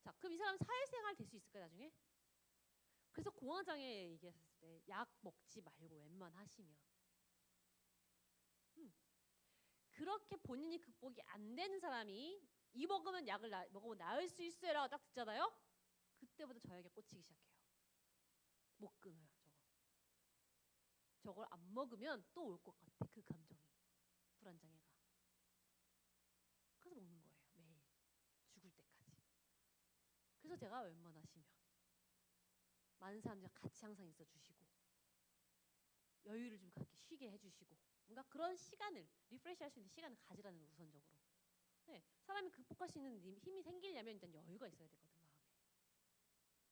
S1: 자, 그럼 이 사람 사회생활 될 수 있을까요, 나중에? 그래서 공황장애 얘기했을 때 약 먹지 말고 웬만하시면 그렇게 본인이 극복이 안 되는 사람이 이 먹으면 약을 먹으면 나을 수 있어요라고 딱 듣잖아요. 그때부터 저에게 꽂히기 시작해요. 못 끊어요, 저거. 저걸 안 먹으면 또 올 것 같아, 그 감정이. 불안장애가. 그래서 먹는 거예요, 매일. 죽을 때까지. 그래서 제가 웬만하시면 많은 사람들과 같이 항상 있어주시고 여유를 좀 그렇게 쉬게 해주시고 뭔가 그런 시간을 리프레시할 수 있는 시간을 가지라는 거 우선적으로. 네, 사람이 극복할 수 있는 힘이 생기려면 일단 여유가 있어야 되거든 마음에.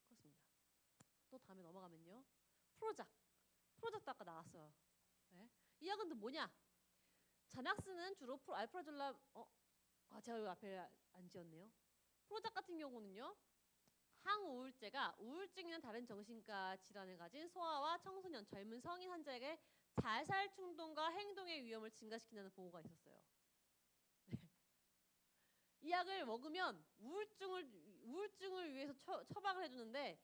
S1: 그렇습니다. 또 다음에 넘어가면요. 프로작도 아까 나왔어요. 네. 이 약은 또 뭐냐? 자낙스는 주로 알프라졸람 제가 여기 앞에 안 지었네요. 프로작 같은 경우는요. 항우울제가 우울증이나 다른 정신과 질환을 가진 소아와 청소년, 젊은 성인 환자에게 자살 충동과 행동의 위험을 증가시킨다는 보고가 있었어요. 네. 이 약을 먹으면 우울증을 위해서 처방을 해주는데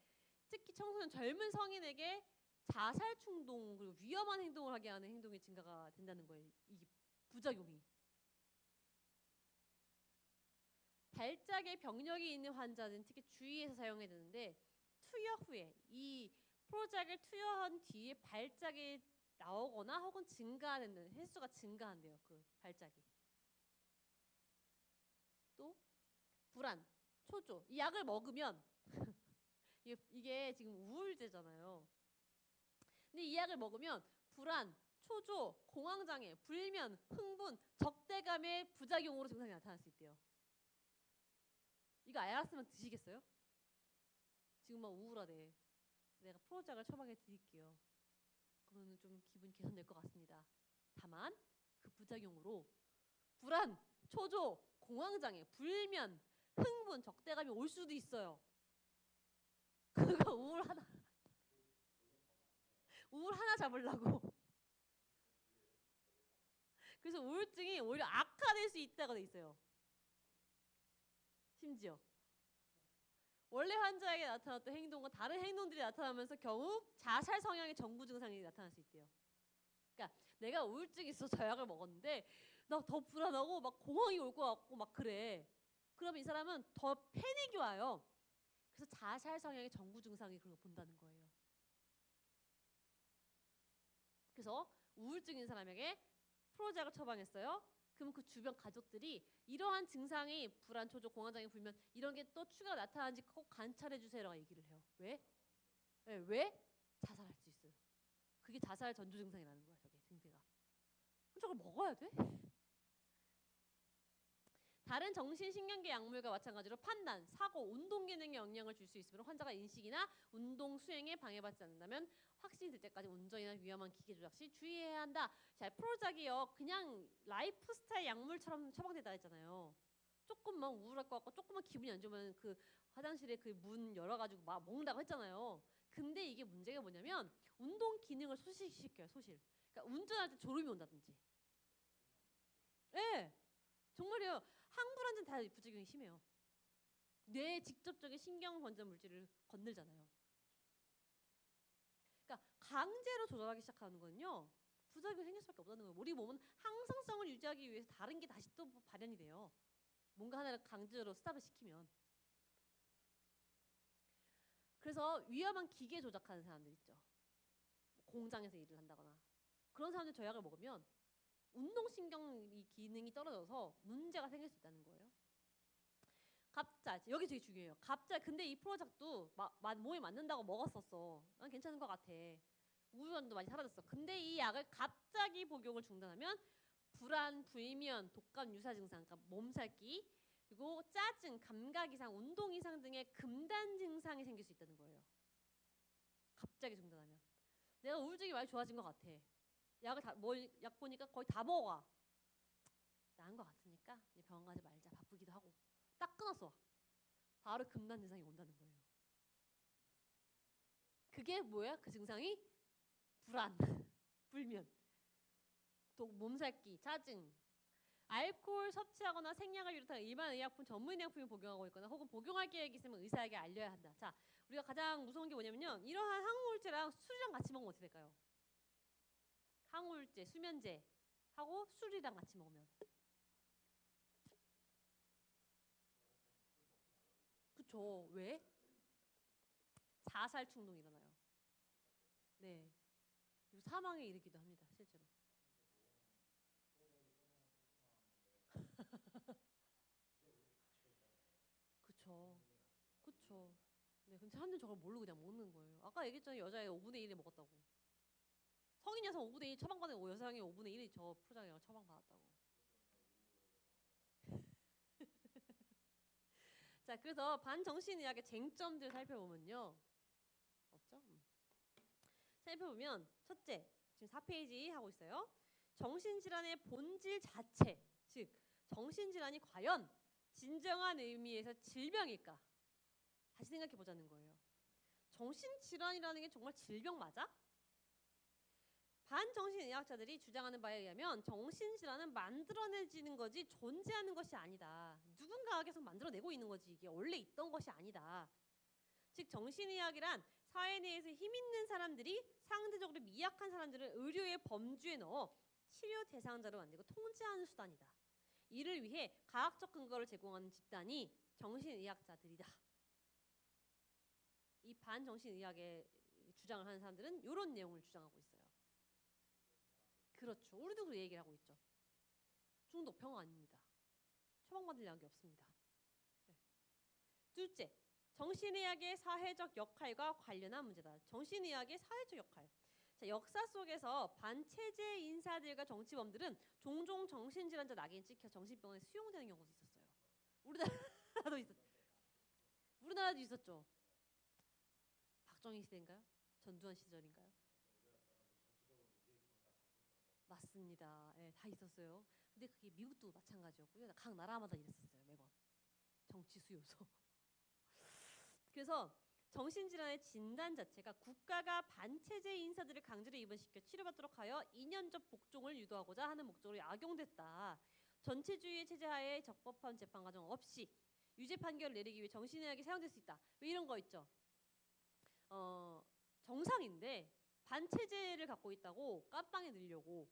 S1: 특히 청소년, 젊은 성인에게 자살 충동 그리고 위험한 행동을 하게 하는 행동이 증가가 된다는 거예요. 이 부작용이. 발작의 병력이 있는 환자는 특히 주의해서 사용해야 되는데 투여 후에 이 프로작을 투여한 뒤에 발작이 나오거나 혹은 증가하는 횟수가 증가한대요. 그 발작이. 또 불안, 초조. 이 약을 먹으면 이게 지금 우울제잖아요. 근데 이 약을 먹으면 불안, 초조, 공황장애, 불면, 흥분, 적대감의 부작용으로 증상이 나타날 수 있대요. 이거 알았으면 드시겠어요? 지금 막 우울하대. 내가 프로작을 처방해 드릴게요. 그러면 좀 기분이 개선될 것 같습니다. 다만 그 부작용으로 불안, 초조, 공황장애, 불면, 흥분, 적대감이 올 수도 있어요. 그거 우울 하나 잡으려고. 그래서 우울증이 오히려 악화될 수 있다고 돼 있어요. 심지어 원래 환자에게 나타났던 행동과 다른 행동들이 나타나면서 경우 자살 성향의 정구 증상이 나타날 수 있대요. 그러니까 내가 우울증이 있어서 저 약을 먹었는데 나 더 불안하고 막 공황이 올 것 같고 막 그래. 그러면 이 사람은 더 패닉이 와요. 그래서 자살 성향의 정구 증상이 그런 거 본다는 거예요. 그래서 우울증인 사람에게 프로작을 처방했어요. 그럼 그 주변 가족들이 이러한 증상이 불안, 초조, 공황장애, 불면 이런 게 또 추가 나타나는지 꼭 관찰해 주세요라고 얘기를 해요. 왜? 네, 왜? 자살할 수 있어요. 그게 자살 전조 증상이라는 거야. 저게 증세가. 저걸 먹어야 돼? 다른 정신신경계 약물과 마찬가지로 판단, 사고, 운동 기능에 영향을 줄 수 있으므로 환자가 인식이나 운동 수행에 방해받지 않는다면 확신이 들 때까지 운전이나 위험한 기계 조작 시 주의해야 한다. 자, 프로작이요. 그냥 라이프 스타일 약물처럼 처방되다 했잖아요. 조금만 우울할 것 같고 조금만 기분이 안 좋으면 그 화장실에 그 문 열어가지고 막 먹는다고 했잖아요. 근데 이게 문제가 뭐냐면 운동 기능을 소실시켜요. 소실. 그러니까 운전할 때 졸음이 온다든지. 예, 정말이에요. 항불안증 다 부작용이 심해요. 뇌에 직접적인 신경 번전 물질을 건들잖아요. 그러니까 강제로 조절하기 시작하는 거는요. 부작용이 생길 수밖에 없다는 거예요. 우리 몸은 항상성을 유지하기 위해서 다른 게 다시 또 발현이 돼요. 뭔가 하나를 강제로 스탑을 시키면. 그래서 위험한 기계 조작하는 사람들 있죠. 공장에서 일을 한다거나 그런 사람들 저 약을 먹으면 운동신경 기능이 떨어져서 문제가 생길 수 있다는 거예요. 갑자 여기 되게 중요해요. 갑자 근데 이 프로작도 몸에 맞는다고 먹었었어. 난 괜찮은 것 같아. 우울감도 많이 사라졌어. 근데 이 약을 갑자기 복용을 중단하면 불안, 불면, 독감 유사 증상, 그러니까 몸살기, 그리고 짜증, 감각 이상, 운동 이상 등의 금단 증상이 생길 수 있다는 거예요. 갑자기 중단하면. 내가 우울증이 많이 좋아진 것 같아. 약 보니까 거의 다 먹어가. 나은 것 같으니까 이제 병원 가지 말자. 바쁘기도 하고. 딱 끊었어. 바로 금단 증상이 온다는 거예요. 그게 뭐야? 그 증상이 불안, 불면, 또 몸살기, 짜증, 알코올 섭취하거나 생약을 비롯한 일반 의약품, 전문 의약품을 복용하고 있거나 혹은 복용할 계획이 있으면 의사에게 알려야 한다. 자, 우리가 가장 무서운 게 뭐냐면요. 이러한 항우울제랑 술이랑 같이 먹으면 어떻게 될까요? 항우울제, 수면제 하고 술이랑 같이 먹으면. 그쵸. 왜? 자살 충동이 일어나요. 네. 그리고 사망에 이르기도 합니다. 실제로. 그쵸. 그쵸. 네, 근데 사람들은 저걸 모르고 그냥 먹는 거예요. 아까 얘기했잖아요. 여자애 5분의 1에 먹었다고. 성인 여성 5분의 1 처방받은 여성이 5분의 1이 저 프로작용을 처방받았다고. 자, 그래서 반정신의학의 쟁점들 살펴보면요. 없죠? 살펴보면 첫째, 지금 4페이지 하고 있어요. 정신질환의 본질 자체, 즉 정신질환이 과연 진정한 의미에서 질병일까? 다시 생각해 보자는 거예요. 정신질환이라는 게 정말 질병 맞아? 반정신의학자들이 주장하는 바에 의하면 정신질환은 만들어내지는 거지 존재하는 것이 아니다. 누군가가 계속 만들어내고 있는 거지 이게 원래 있던 것이 아니다. 즉 정신의학이란 사회 내에서 힘 있는 사람들이 상대적으로 미약한 사람들을 의료의 범주에 넣어 치료 대상자로 만들고 통제하는 수단이다. 이를 위해 과학적 근거를 제공하는 집단이 정신의학자들이다. 이 반정신의학의 주장을 하는 사람들은 이런 내용을 주장하고 있어요. 그렇죠. 우리도 그 얘기를 하고 있죠. 중독 병 아닙니다. 처방받을 약이 없습니다. 네. 둘째, 정신의학의 사회적 역할과 관련한 문제다. 정신의학의 사회적 역할. 자, 역사 속에서 반체제 인사들과 정치범들은 종종 정신질환자 낙인 찍혀 정신병원에 수용되는 경우도 있었어요. 우리나라도 우리나라도 있었죠. 박정희 시대인가요? 전두환 시절인가요? 맞습니다. 네, 다 있었어요. 근데 그게 미국도 마찬가지였고요. 각 나라마다 이랬었어요. 매번 정치 수요소. 그래서 정신질환의 진단 자체가 국가가 반체제 인사들을 강제로 입원시켜 치료받도록 하여 이념적 복종을 유도하고자 하는 목적으로 악용됐다. 전체주의 체제하에 적법한 재판 과정 없이 유죄 판결을 내리기 위해 정신의학이 사용될 수 있다. 왜 이런 거 있죠? 정상인데 반체제를 갖고 있다고 깜빵에 넣으려고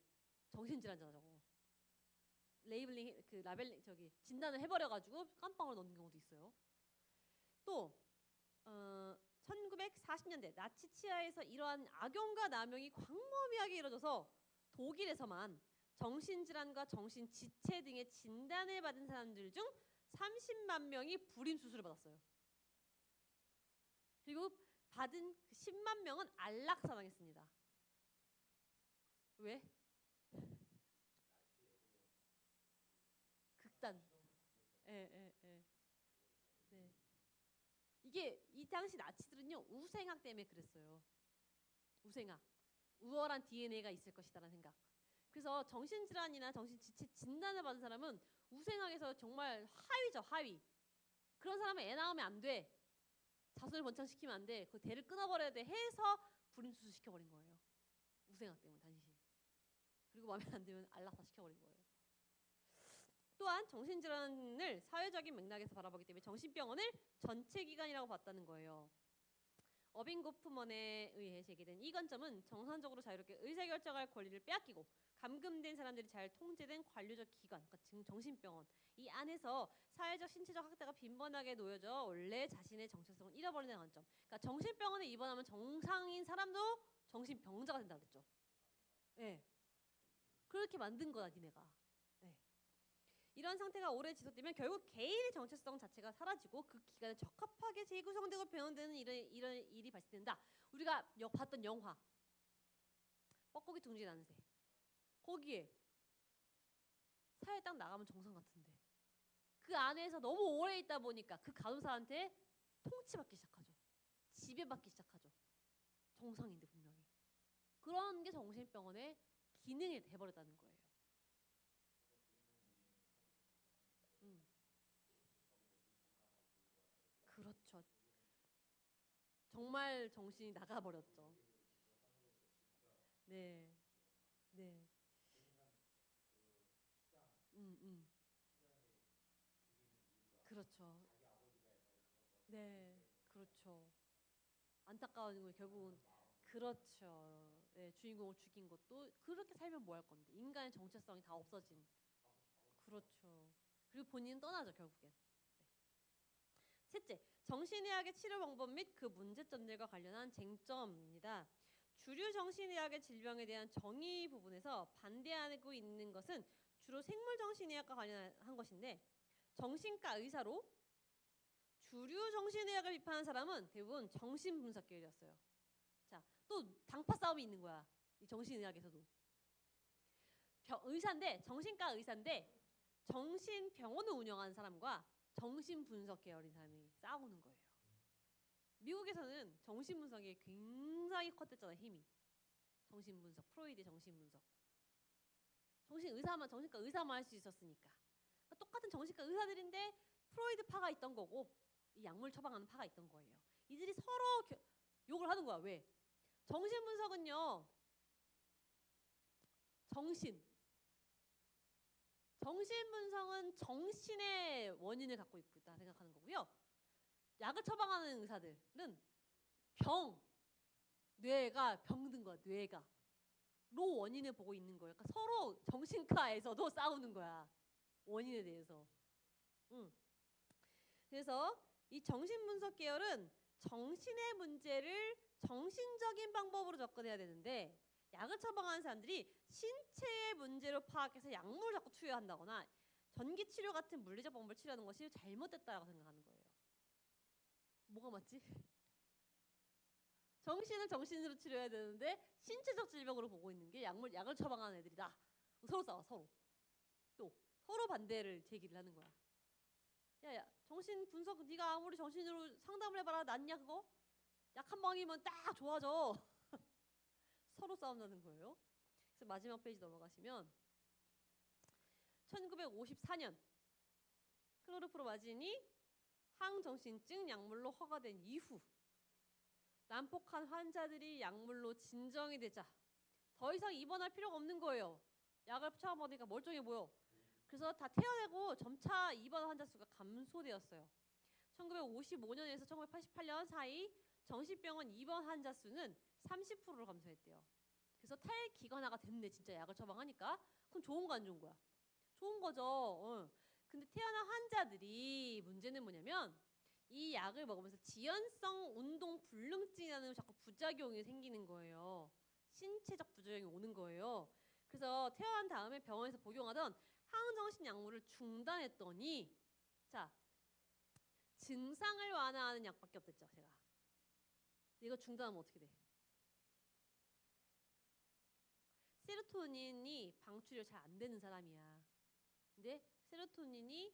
S1: 정신질환자잖아 저거. 레이블링 그 라벨링 저기 진단을 해버려가지고 깜빵을 넣는 경우도 있어요. 또 1940년대 나치 치하에서 이러한 악용과 남용이 광범위하게 이루어져서 독일에서만 정신질환과 정신지체 등의 진단을 받은 사람들 중 30만 명이 불임 수술을 받았어요. 그리고 받은 그 10만 명은 안락사당했습니다. 왜? 극단. 예. 네. 이게 이 당시 나치들은요 우생학 때문에 그랬어요. 우생학. 우월한 DNA가 있을 것이다라는 생각. 그래서 정신질환이나 정신지체 진단을 받은 사람은 우생학에서 정말 하위죠, 하위. 그런 사람은 애 낳으면 안 돼. 자손을 번창시키면 안 돼. 그 대를 끊어버려야 돼 해서 불임수술 시켜버린 거예요. 우생학 때문에 당시. 그리고 마음에 안 들면 안락사 시켜버린 거예요. 또한 정신질환을 사회적인 맥락에서 바라보기 때문에 정신병원을 전체기관이라고 봤다는 거예요. 어빙 고프먼에 의해 제기된 이 관점은 정상적으로 자유롭게 의사결정할 권리를 빼앗기고 감금된 사람들이 잘 통제된 관료적 기관, 그러니까 정신병원 이 안에서 사회적 신체적 학대가 빈번하게 놓여져 원래 자신의 정체성을 잃어버리는 관점. 그러니까 정신병원에 입원하면 정상인 사람도 정신병자가 된다 그랬죠. 네. 그렇게 만든 거다 니네가. 네. 이런 상태가 오래 지속되면 결국 개인의 정체성 자체가 사라지고 그 기관에 적합하게 재구성되고 변형되는 이런 일이 발생된다. 우리가 봤던 영화 뻐꾸기 둥지 나는 새. 거기에 사회 딱 나가면 정상 같은데 그 안에서 너무 오래 있다 보니까 그 간호사한테 통치받기 시작하죠. 지배받기 시작하죠. 정상인데 분명히. 그런 게 정신병원의 기능이 돼버렸다는 거예요. 그렇죠. 정말 정신이 나가버렸죠. 네. 네. 그렇죠. 네. 그렇죠. 안타까운 거 결국은 그렇죠. 네, 주인공을 죽인 것도 그렇게 살면 뭐 할 건데 인간의 정체성이 다 없어진. 그렇죠. 그리고 본인은 떠나죠 결국엔. 네. 셋째, 정신의학의 치료 방법 및 그 문제점들과 관련한 쟁점입니다. 주류 정신의학의 질병에 대한 정의 부분에서 반대하고 있는 것은 주로 생물정신의학과 관련한 것인데 정신과 의사로 주류 정신의학을 비판한 사람은 대부분 정신분석 계열이었어요. 자, 또 당파 싸움이 있는 거야. 이 정신의학에서도. 의사인데 정신과 의사인데 정신병원을 운영하는 사람과 정신분석 계열인 사람이 싸우는 거예요. 미국에서는 정신분석이 굉장히 컸댔잖아요. 힘이. 정신분석, 프로이드의 정신분석. 정신과 의사만 할 수 있었으니까. 그러니까 똑같은 정신과 의사들인데 프로이드 파가 있던 거고 이 약물 처방하는 파가 있던 거예요. 이들이 서로 욕을 하는 거야. 왜? 정신분석은요. 정신분석은 정신의 원인을 갖고 있다 생각하는 거고요. 약을 처방하는 의사들은 뇌가 병든 거야. 뇌가 로 원인을 보고 있는 거예요. 그러니까 서로 정신과에서도 싸우는 거야. 원인에 대해서. 그래서 이 정신분석 계열은 정신의 문제를 정신적인 방법으로 접근해야 되는데 약을 처방하는 사람들이 신체의 문제로 파악해서 약물을 자꾸 투여한다거나 전기치료 같은 물리적 방법을 치료하는 것이 잘못됐다고 생각하는 거예요. 뭐가 맞지? 정신은 정신으로 치료해야 되는데 신체적 질병으로 보고 있는 게 약을 처방하는 애들이다. 서로 싸워 서로. 또 서로 반대를 제기를 하는 거야. 야, 정신 분석 네가 아무리 정신으로 상담을 해봐라 낫냐 그거? 약 한 방이면 딱 좋아져. 서로 싸운다는 거예요. 그래서 마지막 페이지 넘어가시면 1954년 클로르프로마진이 항정신증 약물로 허가된 이후 난폭한 환자들이 약물로 진정이 되자 더 이상 입원할 필요가 없는 거예요. 약을 처방받으니까 멀쩡해 보여. 그래서 다 퇴원하고 점차 입원 환자 수가 감소되었어요. 1955년에서 1988년 사이 정신병원 입원 환자 수는 30%로 감소했대요. 그래서 탈기관화가 됐네. 진짜 약을 처방하니까. 그럼 좋은 거 안 좋은 거야? 좋은 거죠. 근데 태어난 환자들이 문제는 뭐냐면 이 약을 먹으면서 지연성 운동 불능증이라는 자꾸 부작용이 생기는 거예요. 신체적 부작용이 오는 거예요. 그래서 태어난 다음에 병원에서 복용하던 항정신 약물을 중단했더니 자 증상을 완화하는 약밖에 없댔죠. 제가 이거 중단하면 어떻게 돼? 세로토닌이 방출이 잘 안 되는 사람이야. 근데 세로토닌이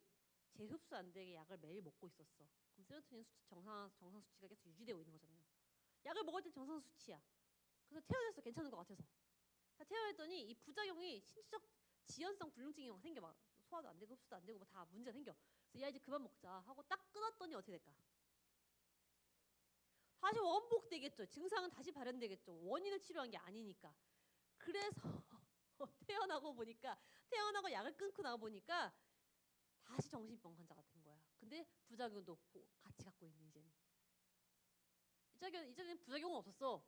S1: 재흡수 안 되게 약을 매일 먹고 있었어. 그럼 세로토닌 수치 정상 수치가 계속 유지되고 있는 거잖아요. 약을 먹을 때 정상 수치야. 그래서 퇴원해서 괜찮은 것 같아서 다 퇴원했더니 이 부작용이 신체적 지연성 불능증이 막 생겨. 막 소화도 안 되고 흡수도 안 되고 뭐 다 문제가 생겨. 그래서 야 이제 그만 먹자 하고 딱 끊었더니 어떻게 될까? 다시 원복되겠죠. 증상은 다시 발현되겠죠. 원인을 치료한 게 아니니까. 그래서 태어나고 약을 끊고 나와 보니까 다시 정신병 환자가 된 거야. 근데 부작용도 같이 갖고 있는 이제는. 이전에는 부작용은 없었어.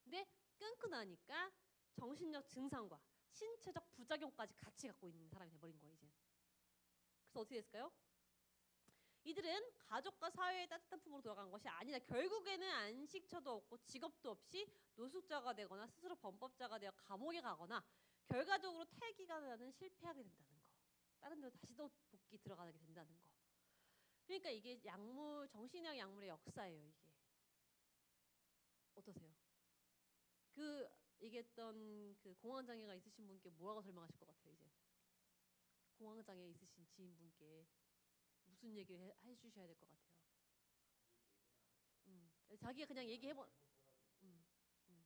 S1: 근데 끊고 나니까 정신적 증상과 신체적 부작용까지 같이 갖고 있는 사람이 돼버린 거야 이제. 그래서 어떻게 됐을까요? 이들은 가족과 사회의 따뜻한 품으로 돌아간 것이 아니다. 결국에는 안식처도 없고 직업도 없이 노숙자가 되거나 스스로 범법자가 되어 감옥에 가거나 결과적으로 탈기관하는 실패하게 된다는 거. 다른 데로 다시 또 복귀 들어가게 된다는 거. 그러니까 이게 약물 정신의학 약물의 역사예요 이게. 어떠세요? 그 얘기했던 그 공황장애가 있으신 분께 뭐라고 설명하실 것 같아요 이제? 공황장애 있으신 지인분께 무슨 얘기를 해주셔야 될 것 같아요? 자기가 그냥 얘기해보. 음, 음,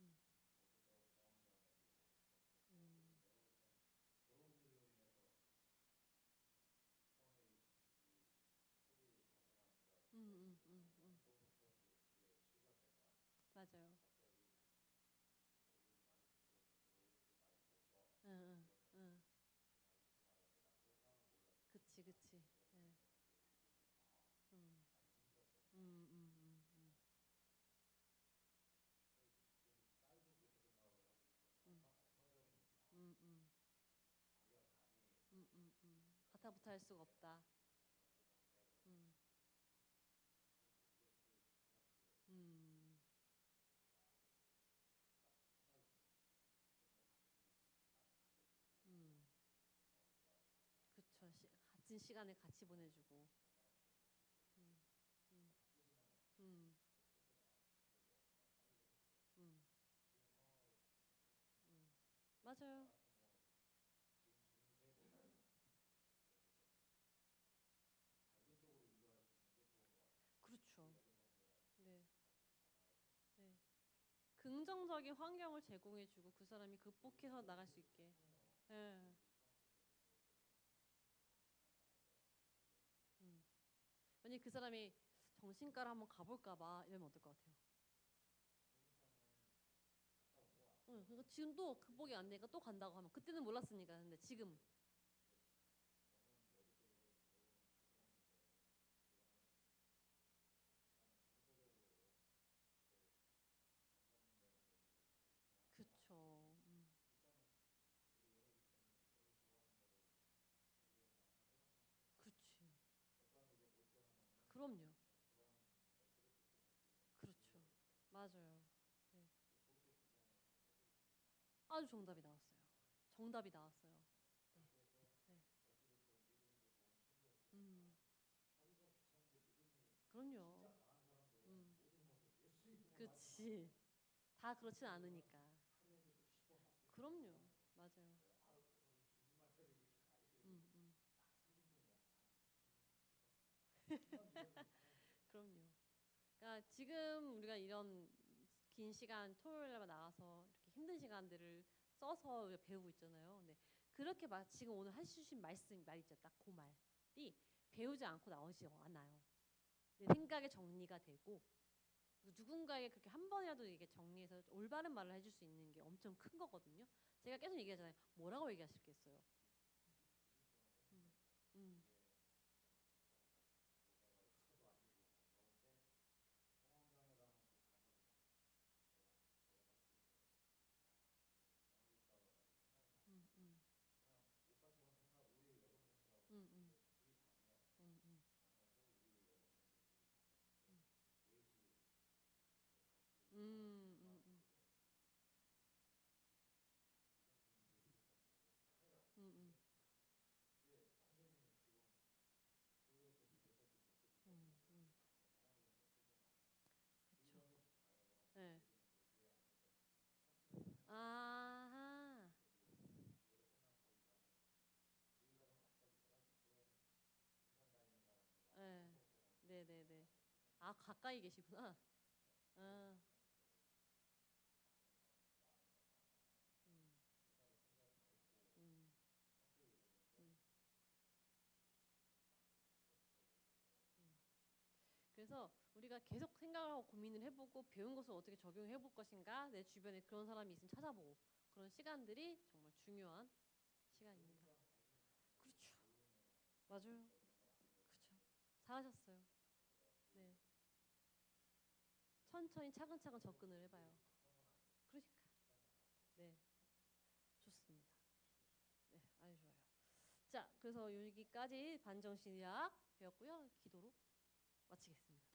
S1: 음, 음, 음, 음, 음, 음. 맞아요. 응, 응, 응. 그치, 그치. 예. 음, 음, 음, 음, 음, 음, 음, 바타부타 할 수가 없다. 음, 음, 음. 그쵸. 같은 시간을 같이 보내주고. 음, 음, 음, 음, 음. 맞아요. 그렇죠. 네, 네. 긍정적인 환경을 제공해주고 그 사람이 극복해서 나갈 수 있게. 예. 음. 만약 그 사람이 정신과를 한번 가볼까 봐 이러면 어떨 것 같아요? 응, 그러니까 지금 또 극복이 안 되니까 또 간다고 하면 그때는 몰랐으니까 근데 지금 그쵸. 그치. 그럼요. 그렇죠. 맞아요. 네. 아주 정답이 나왔어요. 정답이 나왔어요. 네. 네. 음, 그럼요. 음, 그치. 다 그렇진 않으니까. 그럼요. 맞아요. 음. 그럼요. 그러니까 지금 우리가 이런 긴 시간 토요일날 나가서 이렇게 힘든 시간들을 써서 우리가 배우고 있잖아요. 근데 그렇게 지금 오늘 해주신 말 있죠. 딱 그 말이 배우지 않고 나오지 않아요. 내 생각의 정리가 되고 누군가에게 그렇게 한 번이라도 이게 정리해서 올바른 말을 해줄 수 있는 게 엄청 큰 거거든요. 제가 계속 얘기하잖아요. 뭐라고 얘기하시겠어요? 음, 음, 음, 음, 음, 음, 음, 음, 음, 음, 음, 음, 음. 그쵸. 네. 아하. 네. 네네네. 아, 가까이 계시구나. 아, 음, 음, 음, 음. 그래서 우리가 계속 생각을 하고 고민을 해보고 배운 것을 어떻게 적용해 볼 것인가, 내 주변에 그런 사람이 있으면 찾아보고 그런 시간들이 정말 중요한 시간입니다. 그렇죠. 맞아요. 그렇죠. 잘하셨어요. 네. 천천히 차근차근 접근을 해봐요. 그러니까. 네. 좋습니다. 네. 아주 좋아요. 자, 그래서 여기까지 반정신의학 배웠고요. 기도로 마치겠습니다.